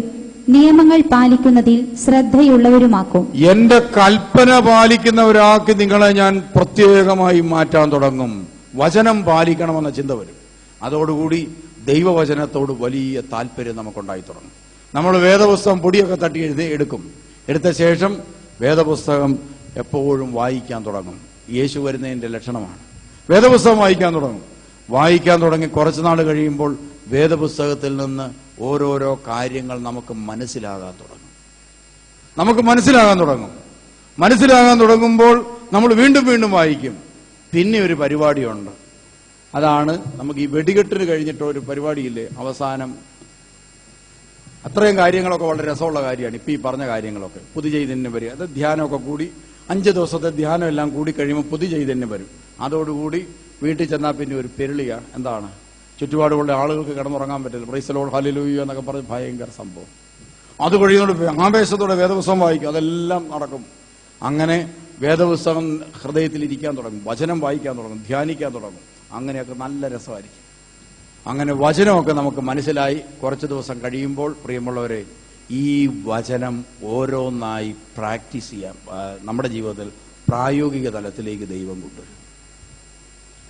നിയമങ്ങൾ പാലിക്കുന്നതിൽ ശ്രദ്ധയുള്ളവരുമാക്കും. എന്റെ കൽപ്പന പാലിക്കുന്നവരാക്കി നിങ്ങളെ ഞാൻ പ്രത്യേകമായി മാറ്റാൻ തുടങ്ങും. വചനം പാലിക്കണമെന്ന ചിന്ത വരും. അതോടുകൂടി ദൈവവചനത്തോട് വലിയ താല്പര്യം നമുക്കുണ്ടായി തുടങ്ങും. നമ്മൾ വേദപുസ്തകം പൊടിയൊക്കെ തട്ടി എടുക്കും. എടുത്ത ശേഷം വേദപുസ്തകം എപ്പോഴും വായിക്കാൻ തുടങ്ങും. യേശു വരുന്നതിന്റെ ലക്ഷണമാണ്. വേദപുസ്തകം വായിക്കാൻ തുടങ്ങും. വായിക്കാൻ തുടങ്ങി കുറച്ചുനാൾ കഴിയുമ്പോൾ വേദപുസ്തകത്തിൽ നിന്ന് ഓരോരോ കാര്യങ്ങൾ നമുക്ക് മനസ്സിലാകാൻ തുടങ്ങും. മനസ്സിലാകാൻ തുടങ്ങുമ്പോൾ നമ്മൾ വീണ്ടും വീണ്ടും വായിക്കും. പിന്നെ ഒരു പരിപാടിയുണ്ട്. അതാണ് നമുക്ക് ഈ വെടികെട്ടിന് കഴിഞ്ഞിട്ട് ഒരു പരിപാടിയില്ലേ അവസാനം. അത്രയും കാര്യങ്ങളൊക്കെ വളരെ രസമുള്ള കാര്യമാണ്. ഇപ്പൊ ഈ പറഞ്ഞ കാര്യങ്ങളൊക്കെ പുതു ചൈതന്യം വരിക. അത് ധ്യാനമൊക്കെ കൂടി 5 ദിവസത്തെ ധ്യാനം എല്ലാം കൂടി കഴിയുമ്പോൾ പുതു ചൈതന്യം വരും. അതോടുകൂടി വീട്ടിൽ ചെന്നാൽ പിന്നെ ഒരു പെരുളിയ എന്താണ്, ചുറ്റുപാടുള്ള ആളുകൾക്ക് കിടന്നുറങ്ങാൻ പറ്റില്ല. പ്രൈസ് ദി ലോർഡ്, ഹല്ലേലൂയ എന്നൊക്കെ പറഞ്ഞ് ഭയങ്കര സംഭവം. അത് കഴിയുന്നതോടെ ആവേശത്തോടെ വേദപുസ്തകം വായിക്കും. അതെല്ലാം നടക്കും. അങ്ങനെ വേദപുസ്തകം ഹൃദയത്തിലിരിക്കാൻ തുടങ്ങും, വചനം വായിക്കാൻ തുടങ്ങും, ധ്യാനിക്കാൻ തുടങ്ങും. അങ്ങനെയൊക്കെ നല്ല രസമായിരിക്കും. അങ്ങനെ വചനമൊക്കെ നമുക്ക് മനസ്സിലായി കുറച്ച് ദിവസം കഴിയുമ്പോൾ പ്രിയമുള്ളവരെ, ഈ വചനം ഓരോന്നായി പ്രാക്ടീസ് ചെയ്യാം. നമ്മുടെ ജീവിതത്തിൽ പ്രായോഗിക തലത്തിലേക്ക് ദൈവം കൊണ്ടുവരും.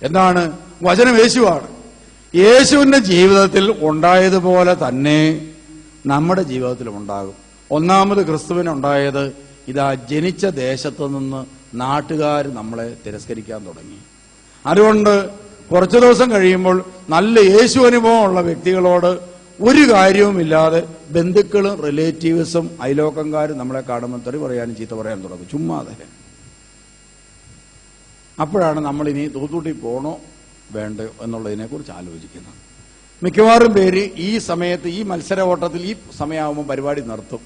എന്താണ് വചനം? യേശുവാണ്. യേശുവിന്റെ ജീവിതത്തിൽ ഉണ്ടായതുപോലെ തന്നെ നമ്മുടെ ജീവിതത്തിലും ഉണ്ടാകും. ഒന്നാമത് ക്രിസ്തുവിനുണ്ടായത് ഇതാ, ജനിച്ച ദേശത്ത് നിന്ന് നാട്ടുകാർ നമ്മളെ തിരസ്കരിക്കാൻ തുടങ്ങി. അതുകൊണ്ട് കുറച്ചു ദിവസം കഴിയുമ്പോൾ നല്ല യേശു അനുഭവമുള്ള വ്യക്തികളോട് ഒരു കാര്യവുമില്ലാതെ ബന്ധുക്കളും റിലേറ്റീവ്സും അയലോക്കംകാരും നമ്മളെ കാണുമ്പോൾ തെറി പറയാനും ചീത്ത പറയാനും തുടങ്ങും. ചുമ്മാതെ. അപ്പോഴാണ് നമ്മളിനി തൂത്തൂട്ടി പോകണോ വേണ്ടോ എന്നുള്ളതിനെ കുറിച്ച് ആലോചിക്കുന്നത്. മിക്കവാറും പേര് ഈ സമയത്ത്, ഈ മത്സര ഓട്ടത്തിൽ ഈ സമയമാകുമ്പോൾ പരിപാടി നിർത്തും.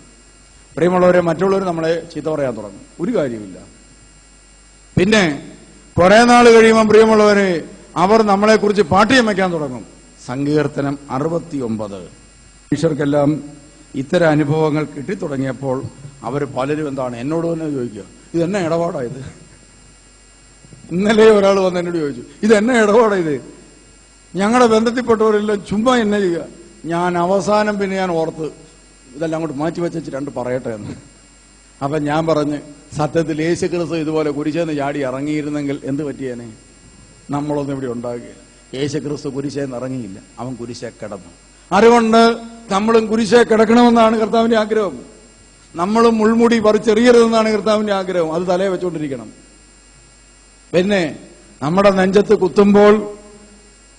പ്രിയമുള്ളവരെ, മറ്റുള്ളവർ നമ്മളെ ചീത്ത പറയാൻ തുടങ്ങും. ഒരു കാര്യമില്ല. പിന്നെ കുറെ നാൾ കഴിയുമ്പോൾ പ്രിയമുള്ളവരെ, അവർ നമ്മളെക്കുറിച്ച് പാഠ്യം വയ്ക്കാൻ തുടങ്ങും. സങ്കീർത്തനം 69. മനുഷ്യർക്കെല്ലാം ഇത്തരം അനുഭവങ്ങൾ കിട്ടിത്തുടങ്ങിയപ്പോൾ അവർ പലരും എന്താണ് എന്നോട് തന്നെ ചോദിക്കുക, ഇതെന്നെ ഇടപാടായത്? ഇന്നലെ ഒരാൾ വന്ന് എന്നോട് ചോദിച്ചു, ഇതെന്നെ ഇടപാടായത്? ഞങ്ങളുടെ ബന്ധത്തിൽപ്പെട്ടവരെല്ലാം ചുമ്മാ എന്നെ ചെയ്യുക. ഞാൻ അവസാനം പിന്നെ ഞാൻ ഓർത്ത് ഇതെല്ലാം അങ്ങോട്ട് മാറ്റി വെച്ച് 2 പറയട്ടെ എന്ന്. അപ്പൊ ഞാൻ പറഞ്ഞ്, സത്യത്തിൽ യേശു ക്രിസ്തു ഇതുപോലെ കുരിശേന്ന് ചാടി ഇറങ്ങിയിരുന്നെങ്കിൽ എന്ത് പറ്റിയേനെ? നമ്മളൊന്നും ഇവിടെ ഉണ്ടാകുകയില്ല. യേശു ക്രിസ്തു കുരിശേന്ന് ഇറങ്ങിയില്ല, അവൻ കുരിശേ കിടന്നു. അതുകൊണ്ട് നമ്മളും കുരിശേ കിടക്കണമെന്നാണ് കർത്താവിന്റെ ആഗ്രഹം. നമ്മളും മുൾമുടി പറിച്ചെറിയരുതെന്നാണ് കർത്താവിന്റെ ആഗ്രഹം. അത് തലയെ വെച്ചുകൊണ്ടിരിക്കണം. പിന്നെ നമ്മുടെ നെഞ്ചത്ത് കുത്തുമ്പോൾ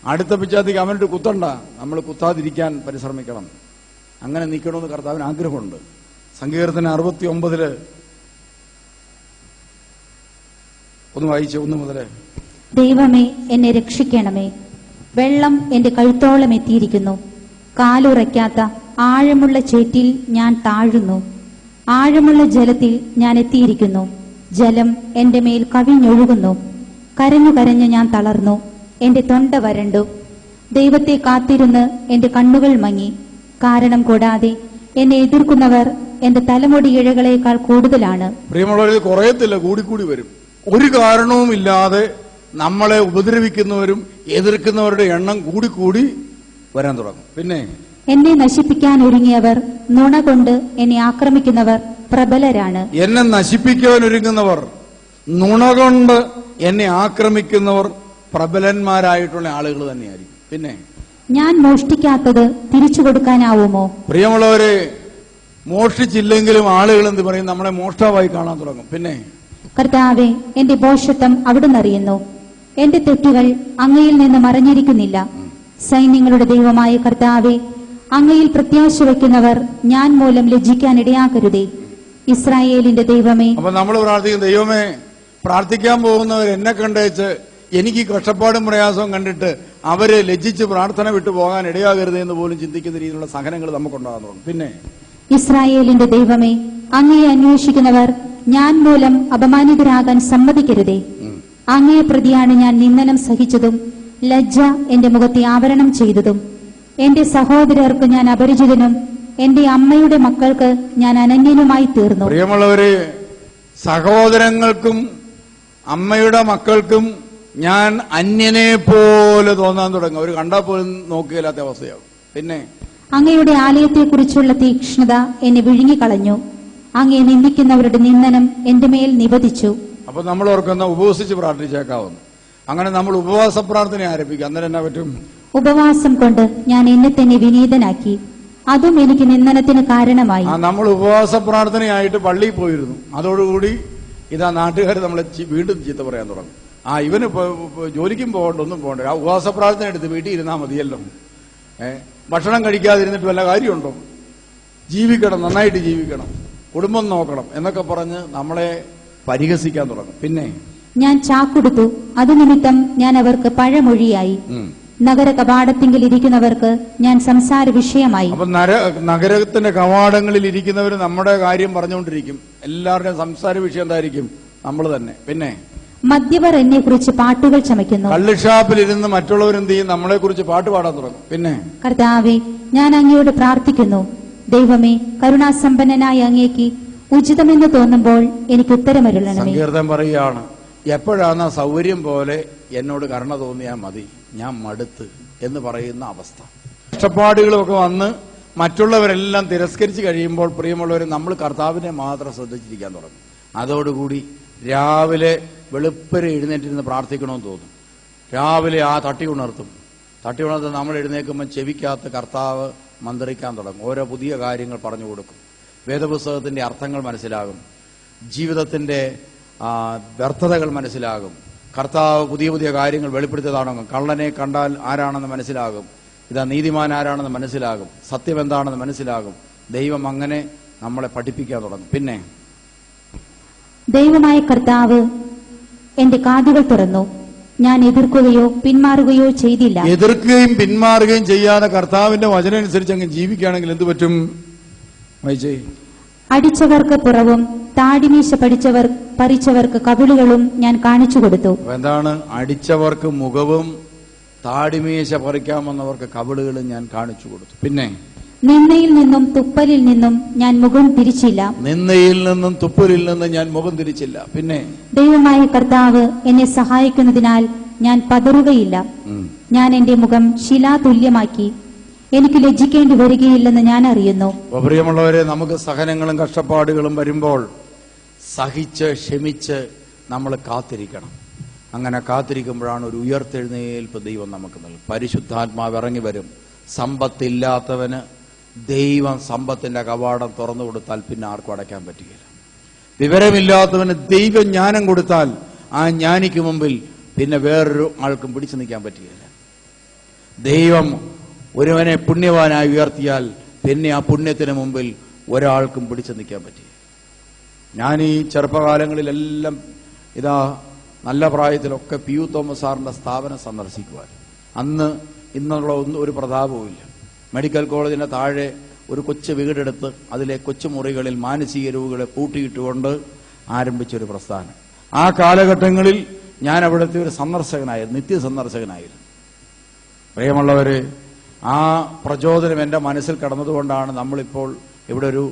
അടുത്ത പിച്ചാത്തിക്ക് അവനിട്ട് കുത്തണ്ട, നമ്മൾ കുത്താതിരിക്കാൻ പരിശ്രമിക്കണം. അങ്ങനെ നിൽക്കണമെന്ന് കർത്താവിന് ആഗ്രഹമുണ്ട്. സങ്കീർത്തനം 69 ഒന്ന് വായിച്ച് 1 മുതൽ. ദൈവമേ, എന്നെ രക്ഷിക്കണമേ. വെള്ളം എന്റെ കഴുത്തോളം എത്തിയിരിക്കുന്നു. കാലുറയ്ക്കാത്ത ആഴമുള്ള ചേറ്റിൽ ഞാൻ താഴുന്നു. ആഴമുള്ള ജലത്തിൽ ഞാൻ എത്തിയിരിക്കുന്നു. ജലം എന്റെ മേൽ കവിഞ്ഞൊഴുകുന്നു. കരഞ്ഞു കരഞ്ഞ് ഞാൻ തളർന്നു. എന്റെ തൊണ്ട വരണ്ടു. ദൈവത്തെ കാത്തിരുന്ന് എന്റെ കണ്ണുകൾ മങ്ങി. കാരണം കൂടാതെ എന്നെ എതിർക്കുന്നവർ എന്റെ തലമുടി ഇഴകളേക്കാൾ കൂടുതലാണ്. പ്രിയമുള്ളവർ, കുറയത്തില്ല, കൂടിക്കൂടി വരും. ഒരു കാരണവുമില്ലാതെ നമ്മളെ ഉപദ്രവിക്കുന്നവരും എതിർക്കുന്നവരുടെ എണ്ണം കൂടിക്കൂടി വരാൻ തുടങ്ങും. പിന്നെ എന്നെ നശിപ്പിക്കാൻ ഒരുങ്ങിയവർ, നുണ കൊണ്ട് എന്നെ ആക്രമിക്കുന്നവർ പ്രബലരാണ്. എന്നെ നശിപ്പിക്കാൻ ഒരുങ്ങുന്നവർ, നുണ കൊണ്ട് എന്നെ ആക്രമിക്കുന്നവർ പ്രബലന്മാരായിട്ടുള്ള ആളുകൾ തന്നെയായിരിക്കും. പിന്നെ ഞാൻ മോഷ്ടിക്കാത്തത് തിരിച്ചു കൊടുക്കാനാവുമോ? പ്രിയമുള്ളവരെ, മോഷ്ടിച്ചില്ലെങ്കിലും ആളുകൾ എന്ത് പറയും? നമ്മളെ മോഷ്ടാവായി കാണാൻ തുടങ്ങും. പിന്നെ കർത്താവെ, എന്റെ ഭോഷത്വം അവിടുന്ന് അറിയുന്നു. എന്റെ തെറ്റുകൾ അങ്ങയിൽ നിന്ന് മറഞ്ഞിരിക്കുന്നില്ല. സൈന്യങ്ങളുടെ ദൈവമായ കർത്താവെ, അങ്ങയിൽ പ്രത്യാശ വയ്ക്കുന്നവർ ഞാൻ മൂലം ലജ്ജിക്കാൻ ഇടയാക്കരുതേ. ഇസ്രായേലിന്റെ ദൈവമേ. അപ്പൊ നമ്മൾ പ്രാർത്ഥിക്കും, ദൈവമേ, പ്രാർത്ഥിക്കാൻ പോകുന്നവർ എന്നെ കണ്ടേച്ച് എനിക്ക് കഷ്ടപ്പാടും പ്രയാസവും കണ്ടിട്ട് അവരെ ലജ്ജിച്ച് പ്രാർത്ഥന വിട്ടു പോകാൻ ഇടയാകരുത് എന്ന് പോലും ചിന്തിക്കുന്ന രീതിയിലുള്ള സഹനങ്ങൾ നമുക്കുണ്ടാകുന്നു. പിന്നെ ഇസ്രായേലിന്റെ ദൈവമേ, അങ്ങയെ അന്വേഷിക്കുന്നവർ ഞാൻ മൂലം അപമാനിതരാകാൻ സമ്മതിക്കരുതേ. അങ്ങയെ പ്രതിയാണ് ഞാൻ നിന്ദനം സഹിച്ചതും ലജ്ജ എന്റെ മുഖത്തെ ആവരണം ചെയ്തതും. എന്റെ സഹോദരർക്ക് ഞാൻ അപരിചിതനും എന്റെ അമ്മയുടെ മക്കൾക്ക് ഞാൻ അനന്യനുമായി തീർന്നു. പ്രിയമുള്ളവരെ, സഹോദരങ്ങൾക്കും അമ്മയുടെ മക്കൾക്കും ഞാൻ അന്യനെ പോലെ തോന്നാൻ തുടങ്ങും. അവർ കണ്ടാൽ പോലും നോക്കിയില്ലാത്ത അവസ്ഥയാകും. പിന്നെ അങ്ങയുടെ ആലയത്തെക്കുറിച്ചുള്ള തീക്ഷ്ണത എന്നെ വിഴുങ്ങിക്കളഞ്ഞു. അങ്ങയെ നിന്ദിക്കുന്നവരുടെ നിന്ദനം എന്റെ മേൽ നിപതിച്ചു. അപ്പൊ നമ്മൾ ഓർക്കുന്ന ഉപവസിച്ച് പ്രാർത്ഥിച്ചേക്കാവുന്നു. അങ്ങനെ നമ്മൾ ഉപവാസ പ്രാർത്ഥന ആരംഭിക്കുക. അന്നേരം എന്നാ പറ്റും? ഉപവാസം കൊണ്ട് ഞാൻ എന്നെ തന്നെ വിനീതനാക്കി. അതും എനിക്ക് നിന്ദനത്തിന് കാരണമായി. നമ്മൾ ഉപവാസ പ്രാർത്ഥനയായിട്ട് പള്ളിയിൽ പോയിരുന്നു. അതോടുകൂടി ഇതാ നാട്ടുകാർ നമ്മളെ വീണ്ടും ചീത്ത പറയാൻ തുടങ്ങും. ഇവന് ജോലിക്കും പോകണ്ട, ഒന്നും പോകണ്ട, ആ ഉപവാസ പ്രാർത്ഥന എടുത്ത് വീട്ടിൽ ഇരുന്നാൽ മതിയല്ലോ. ഭക്ഷണം കഴിക്കാതിരുന്നിട്ട് വല്ല കാര്യമുണ്ടോ? ജീവിക്കണം, നന്നായിട്ട് ജീവിക്കണം, കുടുംബം നോക്കണം എന്നൊക്കെ പറഞ്ഞ് നമ്മളെ പരിഹസിക്കാൻ തുടങ്ങും. പിന്നെ ഞാൻ ചാക്കൊടുത്തു, അത് നിമിത്തം ഞാൻ അവർക്ക് പഴമൊഴിയായി. നഗര കവാടത്തിങ്കിൽ ഇരിക്കുന്നവർക്ക് ഞാൻ സംസാര വിഷയമായി. അപ്പൊ നഗരത്തിന്റെ കവാടങ്ങളിൽ ഇരിക്കുന്നവർ നമ്മുടെ കാര്യം പറഞ്ഞുകൊണ്ടിരിക്കും. എല്ലാവരുടെയും സംസാര വിഷയം എന്തായിരിക്കും? നമ്മൾ തന്നെ. പിന്നെ മദ്യപർ എന്നെ കുറിച്ച് പാട്ടുകൾ ചമയ്ക്കുന്നു. കള്ളുഷാപ്പിലിരുന്ന് മറ്റുള്ളവരെന്ത് ചെയ്യും? നമ്മളെ കുറിച്ച് പാട്ട് പാടാൻ തുടങ്ങും. പിന്നെ കർത്താവേ, ഞാൻ അങ്ങയോട് പ്രാർത്ഥിക്കുന്നു. ദൈവമേ, കരുണാസമ്പന്നനായ അങ്ങേക്ക് ഉചിതമെന്ന് തോന്നുമ്പോൾ എനിക്ക് ഉത്തരമരുളണമേ. സങ്കീർത്തനം പറയുകയാണ്, എപ്പോഴാണ് സൗകര്യം പോലെ എന്നോട് കരുണ തോന്നിയാൽ മതി, ഞാൻ മടുത്ത് എന്ന് പറയുന്ന അവസ്ഥ. കഷ്ടപ്പാടുകളൊക്കെ വന്ന് മറ്റുള്ളവരെല്ലാം തിരസ്കരിച്ച് കഴിയുമ്പോൾ പ്രിയമുള്ളവരെ നമ്മൾ കർത്താവിനെ മാത്രം ശ്രദ്ധിച്ചിരിക്കാൻ തുടങ്ങും. അതോടുകൂടി രാവിലെ വെളുപ്പരെ എഴുന്നേറ്റിരുന്ന് പ്രാർത്ഥിക്കണമെന്ന് തോന്നും. രാവിലെ തട്ടി ഉണർത്തും. നമ്മൾ എഴുന്നേൽക്കുമ്പോൾ ചെവിക്കകത്ത് കർത്താവ് മന്ത്രിക്കാൻ തുടങ്ങും. ഓരോ പുതിയ കാര്യങ്ങൾ പറഞ്ഞു കൊടുക്കും. വേദപുസ്തകത്തിന്റെ അർത്ഥങ്ങൾ മനസ്സിലാകും. ജീവിതത്തിന്റെ വ്യർത്ഥതകൾ മനസ്സിലാകും. കർത്താവ് പുതിയ പുതിയ കാര്യങ്ങൾ വെളിപ്പെടുത്തിയതാണെന്നും കള്ളനെ കണ്ടാൽ ആരാണെന്ന് മനസ്സിലാകും. ഇതാ നീതിമാൻ ആരാണെന്ന് മനസ്സിലാകും. സത്യം എന്താണെന്ന് മനസ്സിലാകും. ദൈവം അങ്ങനെ നമ്മളെ പഠിപ്പിക്കാൻ തുടങ്ങും. പിന്നെ ദൈവമായ കർത്താവ് എന്റെ കാതുകൾ തുറന്നു. ഞാൻ എതിർക്കുകയോ പിന്മാറുകയോ ചെയ്തില്ല. എതിർക്കുകയും പിന്മാറുകയും ചെയ്യാതെ കർത്താവിന്റെ വചനം അനുസരിച്ച് അങ്ങ് ജീവിക്കുകയാണെങ്കിൽ എന്ത് പറ്റും? അടിച്ചവർക്ക് പുറവും താടിമീശ പറിച്ചവർക്ക് കവിളുകളും ഞാൻ കാണിച്ചു കൊടുത്തു. എന്താണ്? അടിച്ചവർക്ക് മുഖവും താടിമീശ പറിക്കാമെന്നവർക്ക് കവിളുകളും ഞാൻ കാണിച്ചു കൊടുത്തു. പിന്നെ നിന്നയിൽ നിന്നും തുപ്പലിൽ നിന്നും ഞാൻ മുഖം തിരിച്ചില്ല. നിന്നയിൽ നിന്നും തുപ്പലിൽ നിന്നും ഞാൻ മുഖം തിരിച്ചില്ല. പിന്നെ ദൈവമായ കർത്താവ് എന്നെ സഹായിക്കുന്നതിനാൽ ഞാൻ പതറുകയില്ല. ഞാൻ എന്റെ മുഖം ശിലാതുല്യമാക്കി. എനിക്ക് ലജ്ജിക്കേണ്ടി വരികയില്ലെന്ന് ഞാൻ അറിയുന്നു. പ്രിയമുള്ളവരെ, നമുക്ക് സഹനങ്ങളും കഷ്ടപ്പാടുകളും വരുമ്പോൾ സഹിച്ച് ക്ഷമിച്ച് നമ്മൾ കാത്തിരിക്കണം. അങ്ങനെ കാത്തിരിക്കുമ്പോഴാണ് ഒരു ഉയർത്തെഴുന്നേൽപ്പ് ദൈവം നമുക്ക് നൽകും. പരിശുദ്ധാത്മാവ് ഇറങ്ങി വരും. സമ്പത്തില്ലാത്തവന് ദൈവം സമ്പത്തിന്റെ കവാടം തുറന്നു കൊടുത്താൽ പിന്നെ ആർക്കും അടയ്ക്കാൻ പറ്റുകയില്ല. വിവരമില്ലാത്തവന് ദൈവം ജ്ഞാനം കൊടുത്താൽ ആ ജ്ഞാനിക്ക് മുമ്പിൽ പിന്നെ വേറൊരു ആൾക്കും പിടിച്ചു നിൽക്കാൻ പറ്റുകയില്ല. ദൈവം ഒരുവനെ പുണ്യവാനായി ഉയർത്തിയാൽ പിന്നെ ആ പുണ്യത്തിന് മുമ്പിൽ ഒരാൾക്കും പിടിച്ചു നിൽക്കാൻ പറ്റുക. ഞാൻ ഈ ചെറുപ്പകാലങ്ങളിലെല്ലാം നല്ല പ്രായത്തിലൊക്കെ പി യു തോമസ് സാറിന്റെ സ്ഥാപനം സന്ദർശിക്കുവാൻ. അന്ന് ഇന്നുള്ള ഒരു പ്രതാപവും ഇല്ല. മെഡിക്കൽ കോളേജിന്റെ താഴെ ഒരു കൊച്ചു വീടെടുത്ത് അതിലെ കൊച്ചുമുറികളിൽ മാനസിക രോഗികളെ പൂട്ടിയിട്ടുകൊണ്ട് ആരംഭിച്ചൊരു പ്രസ്ഥാനം. ആ കാലഘട്ടങ്ങളിൽ ഞാൻ അവിടുത്തെ ഒരു സന്ദർശകനായിരുന്നു, നിത്യസന്ദർശകനായിരുന്നു. പ്രിയമുള്ളവര്, ആ പ്രചോദനം എൻ്റെ മനസ്സിൽ കടന്നതുകൊണ്ടാണ് നമ്മളിപ്പോൾ ഇവിടെ ഒരു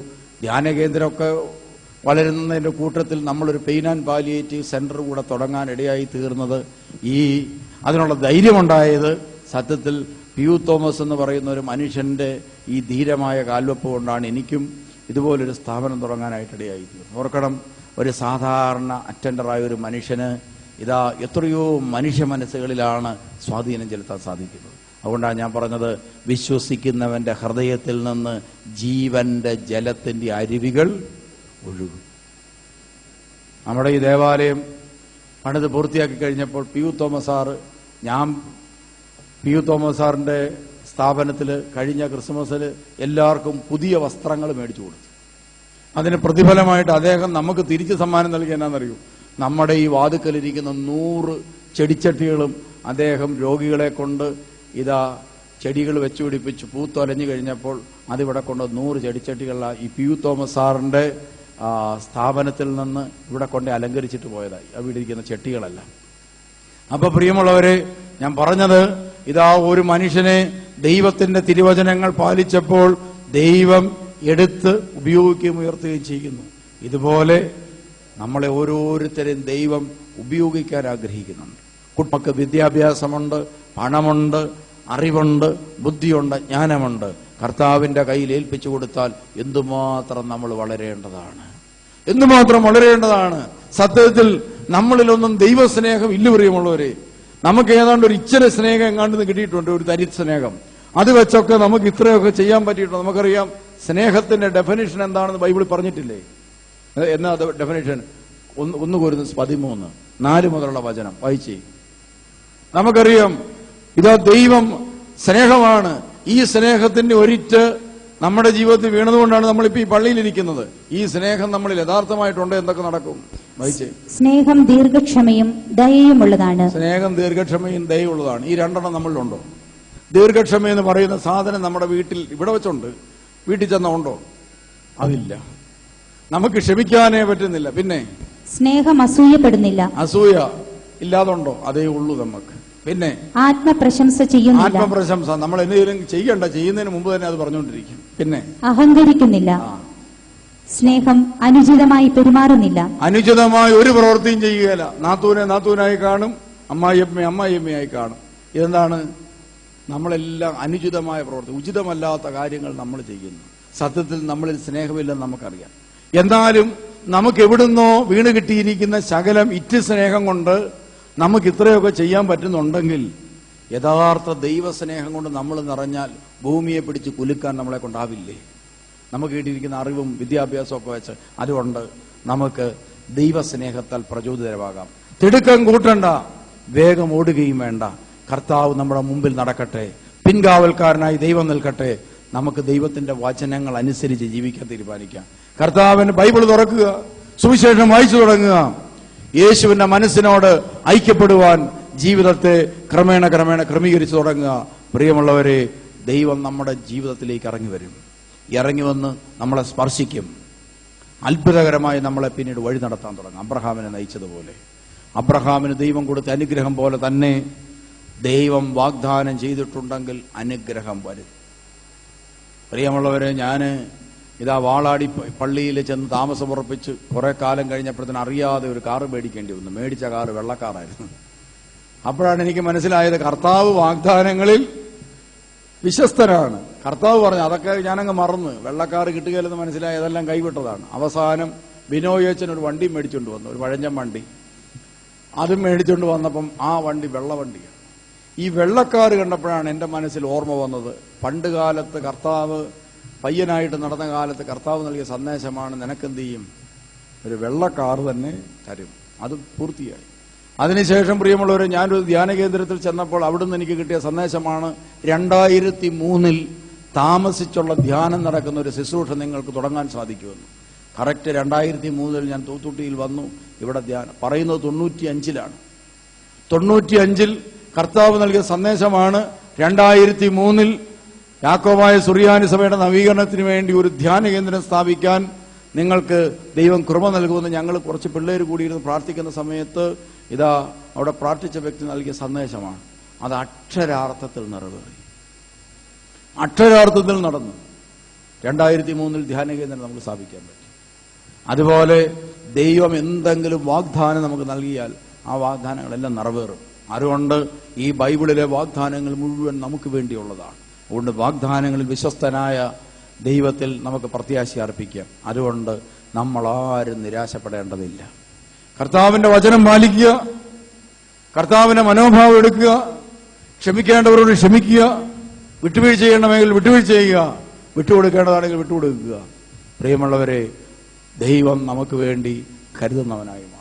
ധ്യാന കേന്ദ്രമൊക്കെ വളരുന്നതിൻ്റെ കൂട്ടത്തിൽ നമ്മളൊരു പെയിൻ ആൻഡ് പാലിയേറ്റീവ് സെന്റർ കൂടെ തുടങ്ങാൻ ഇടയായി തീർന്നത്. അതിനുള്ള ധൈര്യമുണ്ടായത് സത്യത്തിൽ പി.യു. തോമസ് എന്ന് പറയുന്ന ഒരു മനുഷ്യന്റെ ഈ ധീരമായ കാൽവെപ്പ് കൊണ്ടാണ് എനിക്കും ഇതുപോലൊരു സ്ഥാപനം തുടങ്ങാനായിട്ട് ഇടയായി തീർന്നത്. ഓർക്കണം, ഒരു സാധാരണ അറ്റൻഡറായ ഒരു മനുഷ്യന് ഇതാ എത്രയോ മനുഷ്യ മനസ്സുകളിലാണ് സ്വാധീനം ചെലുത്താൻ സാധിക്കുന്നത്. അതുകൊണ്ടാണ് ഞാൻ പറഞ്ഞത്, വിശ്വസിക്കുന്നവന്റെ ഹൃദയത്തിൽ നിന്ന് ജീവന്റെ ജലത്തിന്റെ അരുവികൾ ഒഴുകും. നമ്മുടെ ഈ ദേവാലയം പണിത് പൂർത്തിയാക്കി കഴിഞ്ഞപ്പോൾ പി.യു. തോമസ് സാറിന്റെ സ്ഥാപനത്തിൽ കഴിഞ്ഞ ക്രിസ്മസിൽ എല്ലാവർക്കും പുതിയ വസ്ത്രങ്ങൾ മേടിച്ചു കൊടുത്തു. അതിന് പ്രതിഫലമായിട്ട് അദ്ദേഹം നമുക്ക് തിരിച്ചു സമ്മാനം നൽകി. എന്നാണെന്നറിയൂ, നമ്മുടെ ഈ വാതുക്കലിരിക്കുന്ന 100 ചെടിച്ചട്ടികളും അദ്ദേഹം രോഗികളെ കൊണ്ട് ചെടികൾ വെച്ചുപിടിപ്പിച്ച് പൂത്തൊലഞ്ഞു കഴിഞ്ഞപ്പോൾ അതിവിടെ കൊണ്ട് 100 ചെടിച്ചട്ടികളാണ് ഈ പി.യു. തോമസ് സാറിന്റെ സ്ഥാപനത്തിൽ നിന്ന് ഇവിടെ കൊണ്ട് അലങ്കരിച്ചിട്ട് പോയതായി അവിടെ ഇരിക്കുന്ന ചെട്ടികളല്ല. അപ്പൊ പ്രിയമുള്ളവരെ, ഞാൻ പറഞ്ഞത് ഒരു മനുഷ്യനെ ദൈവത്തിന്റെ തിരുവചനങ്ങൾ പാലിച്ചപ്പോൾ ദൈവം എടുത്ത് ഉപയോഗിക്കുകയും ഉയർത്തുകയും ചെയ്യുന്നു. ഇതുപോലെ നമ്മളെ ഓരോരുത്തരെയും ദൈവം ഉപയോഗിക്കാൻ ആഗ്രഹിക്കുന്നുണ്ട്. കുട്ടികൾക്ക് വിദ്യാഭ്യാസമുണ്ട്, പണമുണ്ട്, അറിവുണ്ട്, ബുദ്ധിയുണ്ട്, ജ്ഞാനമുണ്ട്. കർത്താവിന്റെ കയ്യിൽ ഏൽപ്പിച്ചു കൊടുത്താൽ എന്തുമാത്രം നമ്മൾ വളരേണ്ടതാണ്. സത്യത്തിൽ നമ്മളിലൊന്നും ദൈവസ്നേഹം ഇല്ല പ്രിയമുള്ളവരെ. നമുക്ക് ഏതാണ്ട് ഒരു ഇച്ചിരി സ്നേഹം എങ്ങാണ്ട് കിട്ടിയിട്ടുണ്ട്, ഒരു തരി സ്നേഹം. അത് വെച്ചൊക്കെ നമുക്ക് ഇത്രയൊക്കെ ചെയ്യാൻ പറ്റിയിട്ടുണ്ട്. നമുക്കറിയാം സ്നേഹത്തിന്റെ ഡെഫിനിഷൻ എന്താണെന്ന് ബൈബിളിൽ പറഞ്ഞിട്ടില്ലേ? എന്നാ ഡെഫിനിഷൻ? 1 കൊരിന്ത്യർ 13:4 മുതലുള്ള വചനം വായിച്ചേ. നമുക്കറിയാം ദൈവം സ്നേഹമാണ്. ഈ സ്നേഹത്തിന്റെ ഒരിറ്റ് നമ്മുടെ ജീവിതത്തിൽ വീണതുകൊണ്ടാണ് നമ്മളിപ്പോ ഈ പള്ളിയിലിരിക്കുന്നത്. ഈ സ്നേഹം നമ്മളിൽ യഥാർത്ഥമായിട്ടുണ്ട്, എന്തൊക്കെ നടക്കും? വായിച്ചേ. സ്നേഹം ദീർഘക്ഷമയും ദയയുമുള്ളതാണ്. സ്നേഹം ദീർഘക്ഷമയും ദയയുള്ളതാണ്. ഈ രണ്ടെണ്ണം നമ്മളിലുണ്ടോ? ദീർഘക്ഷമ എന്ന് പറയുന്ന സാധനം നമ്മുടെ വീട്ടിൽ ഇവിടെ വെച്ചുണ്ട്, വീട്ടിൽ ചെന്നുണ്ടോ? അതില്ല. നമുക്ക് ക്ഷമിക്കാനേ പറ്റുന്നില്ല. പിന്നെ സ്നേഹം അസൂയപ്പെടുന്നില്ല. അസൂയ ഇല്ലാതുണ്ടോ? അതേ ഉള്ളൂ നമുക്ക്. പിന്നെ ആത്മപ്രശംസ ചെയ്യുന്നില്ല. ആത്മപ്രശംസ നമ്മൾ എന്തെങ്കിലും ചെയ്യണ്ട, ചെയ്യുന്നതിന് മുമ്പ് തന്നെ അത് പറഞ്ഞുകൊണ്ടിരിക്കും. പിന്നെ അഹങ്കരിക്കുന്നില്ല. സ്നേഹം അനുചിതമായി പെരുമാറുന്നില്ല. അനുചിതമായി ഒരു പ്രവൃത്തിയും ചെയ്യുകയില്ല. നാത്തൂനെ നാത്തൂനായി കാണും, അമ്മായിയമ്മയായി കാണും. ഇതെന്താണ്? നമ്മളെല്ലാം അനുചിതമായ പ്രവൃത്തി, ഉചിതമല്ലാത്ത കാര്യങ്ങൾ നമ്മൾ ചെയ്യുന്നു. സത്യത്തിൽ നമ്മളിൽ സ്നേഹമില്ലെന്ന് നമുക്കറിയാം. എന്നാലും നമുക്ക് എവിടുന്നോ വീണ് കിട്ടിയിരിക്കുന്ന ശകലം ഇറ്റ് സ്നേഹം കൊണ്ട് നമുക്ക് ഇത്രയൊക്കെ ചെയ്യാൻ പറ്റുന്നുണ്ടെങ്കിൽ യഥാർത്ഥ ദൈവസ്നേഹം കൊണ്ട് നമ്മൾ നിറഞ്ഞാൽ ഭൂമിയെ പിടിച്ച് കുലുക്കാൻ നമ്മളെ കൊണ്ടാവില്ലേ? നമുക്ക് കിട്ടിയിരിക്കുന്ന അറിവും വിദ്യാഭ്യാസവും ഒക്കെ വെച്ച് അതുകൊണ്ട് നമുക്ക് ദൈവസ്നേഹത്താൽ പ്രചോദിതരാകാം. തിടുക്കം കൂട്ടണ്ട, വേഗം ഓടുകയും വേണ്ട. കർത്താവ് നമ്മുടെ മുമ്പിൽ നടക്കട്ടെ, പിൻകാവൽക്കാരനായി ദൈവം നിൽക്കട്ടെ. നമുക്ക് ദൈവത്തിന്റെ വചനങ്ങൾ അനുസരിച്ച് ജീവിക്കാൻ തീരുമാനിക്കാം. കർത്താവിന് ബൈബിൾ തുറക്കുക, സുവിശേഷം വായിച്ചു തുടങ്ങുക, യേശുവിന്റെ മനസ്സിനോട് ഐക്യപ്പെടുവാൻ ജീവിതത്തെ ക്രമേണ ക്രമീകരിച്ചു തുടങ്ങുക. പ്രിയമുള്ളവരെ, ദൈവം നമ്മുടെ ജീവിതത്തിലേക്ക് ഇറങ്ങി വരും. ഇറങ്ങി വന്ന് നമ്മളെ സ്പർശിക്കും. അത്ഭുതകരമായി നമ്മളെ പിന്നീട് വഴി നടത്താൻ തുടങ്ങും. അബ്രഹാമിനെ നയിച്ചതുപോലെ, അബ്രഹാമിന് ദൈവം കൊടുത്ത അനുഗ്രഹം പോലെ തന്നെ ദൈവം വാഗ്ദാനം ചെയ്തിട്ടുണ്ടെങ്കിൽ അനുഗ്രഹം വരും. പ്രിയമുള്ളവരെ, ഞാൻ വാളാടി പള്ളിയിൽ ചെന്ന് താമസമുറപ്പിച്ച് കുറെ കാലം കഴിഞ്ഞപ്പോഴത്തേന് അറിയാതെ ഒരു കാറ് മേടിക്കേണ്ടി വന്നു. മേടിച്ച കാറ് വെള്ളക്കാറായിരുന്നു. അപ്പോഴാണ് എനിക്ക് മനസ്സിലായത് കർത്താവ് വാഗ്ദാനങ്ങളിൽ വിശ്വസ്തനാണ്. കർത്താവ് പറഞ്ഞു, അതൊക്കെ ഞാനങ്ങ് മറന്ന്, വെള്ളക്കാറ് കിട്ടുകയില്ലെന്ന് മനസ്സിലായി, അതെല്ലാം കൈവിട്ടതാണ്. അവസാനം ബിനോയച്ചൻ ഒരു വണ്ടി മേടിച്ചുകൊണ്ട് വന്നു, ഒരു പഴഞ്ചൻ വണ്ടി. അതും മേടിച്ചുകൊണ്ട് വന്നപ്പം ആ വണ്ടി വെള്ളവണ്ടിയാണ്. ഈ വെള്ളക്കാറ് കണ്ടപ്പോഴാണ് എൻ്റെ മനസ്സിൽ ഓർമ്മ വന്നത്, പണ്ട് കാലത്ത് കർത്താവ് പയ്യനായിട്ട് നടന്ന കാലത്ത് കർത്താവ് നൽകിയ സന്ദേശമാണ്, നിനക്കെന്ത് ചെയ്യും, ഒരു വെള്ളക്കാറ് തന്നെ തരും. അത് പൂർത്തിയായി. അതിനുശേഷം പ്രിയമുള്ളവരെ, ഞാനൊരു ധ്യാന കേന്ദ്രത്തിൽ ചെന്നപ്പോൾ അവിടുന്ന് എനിക്ക് കിട്ടിയ സന്ദേശമാണ്, 2003 താമസിച്ചുള്ള ധ്യാനം നടക്കുന്ന ഒരു ശുശ്രൂഷ നിങ്ങൾക്ക് തുടങ്ങാൻ സാധിക്കുമെന്ന്. കറക്റ്റ് 2003 ഞാൻ തൂത്തുട്ടിയിൽ വന്നു. ഇവിടെ ധ്യാനം പറയുന്നത് 95-ലാണ്. 95 കർത്താവ് നൽകിയ സന്ദേശമാണ്, 2003 യാക്കോബായ സുറിയാനി സഭയുടെ നവീകരണത്തിന് വേണ്ടി ഒരു ധ്യാന കേന്ദ്രം സ്ഥാപിക്കാൻ നിങ്ങൾക്ക് ദൈവം കൃപ നൽകുമെന്ന് ഞങ്ങൾ കുറച്ച് പിള്ളേർ കൂടിയിരുന്ന് പ്രാർത്ഥിക്കുന്ന സമയത്ത് ഇതാ അവിടെ പ്രാർത്ഥിച്ച വ്യക്തി നൽകിയ സന്ദേശമാണ്. അത് അക്ഷരാർത്ഥത്തിൽ നിറവേറി, അക്ഷരാർത്ഥത്തിൽ നടന്നു. 2003 ധ്യാന കേന്ദ്രം നമുക്ക് സ്ഥാപിക്കാൻ പറ്റി. അതുപോലെ ദൈവം എന്തെങ്കിലും വാഗ്ദാനം നമുക്ക് നൽകിയാൽ ആ വാഗ്ദാനങ്ങളെല്ലാം നിറവേറും. അതുകൊണ്ട് ഈ ബൈബിളിലെ വാഗ്ദാനങ്ങൾ മുഴുവൻ നമുക്ക് വേണ്ടിയുള്ളതാണ്. അതുകൊണ്ട് വാഗ്ദാനങ്ങളിൽ വിശ്വസ്തനായ ദൈവത്തിൽ നമുക്ക് പ്രത്യാശ അർപ്പിക്കാം. അതുകൊണ്ട് നമ്മളാരും നിരാശപ്പെടേണ്ടതില്ല. കർത്താവിന്റെ വചനം പാലിക്കുക, കർത്താവിന്റെ മനോഭാവം എടുക്കുക, ക്ഷമിക്കേണ്ടവരോട് ക്ഷമിക്കുക, വിട്ടുവീഴ്ച ചെയ്യണമെങ്കിൽ വിട്ടുവീഴ്ച ചെയ്യുക, വിട്ടുകൊടുക്കേണ്ടതാണെങ്കിൽ വിട്ടുകൊടുക്കുക. പ്രിയമുള്ളവരെ, ദൈവം നമുക്ക് വേണ്ടി കരുതുന്നവനായി മാറും.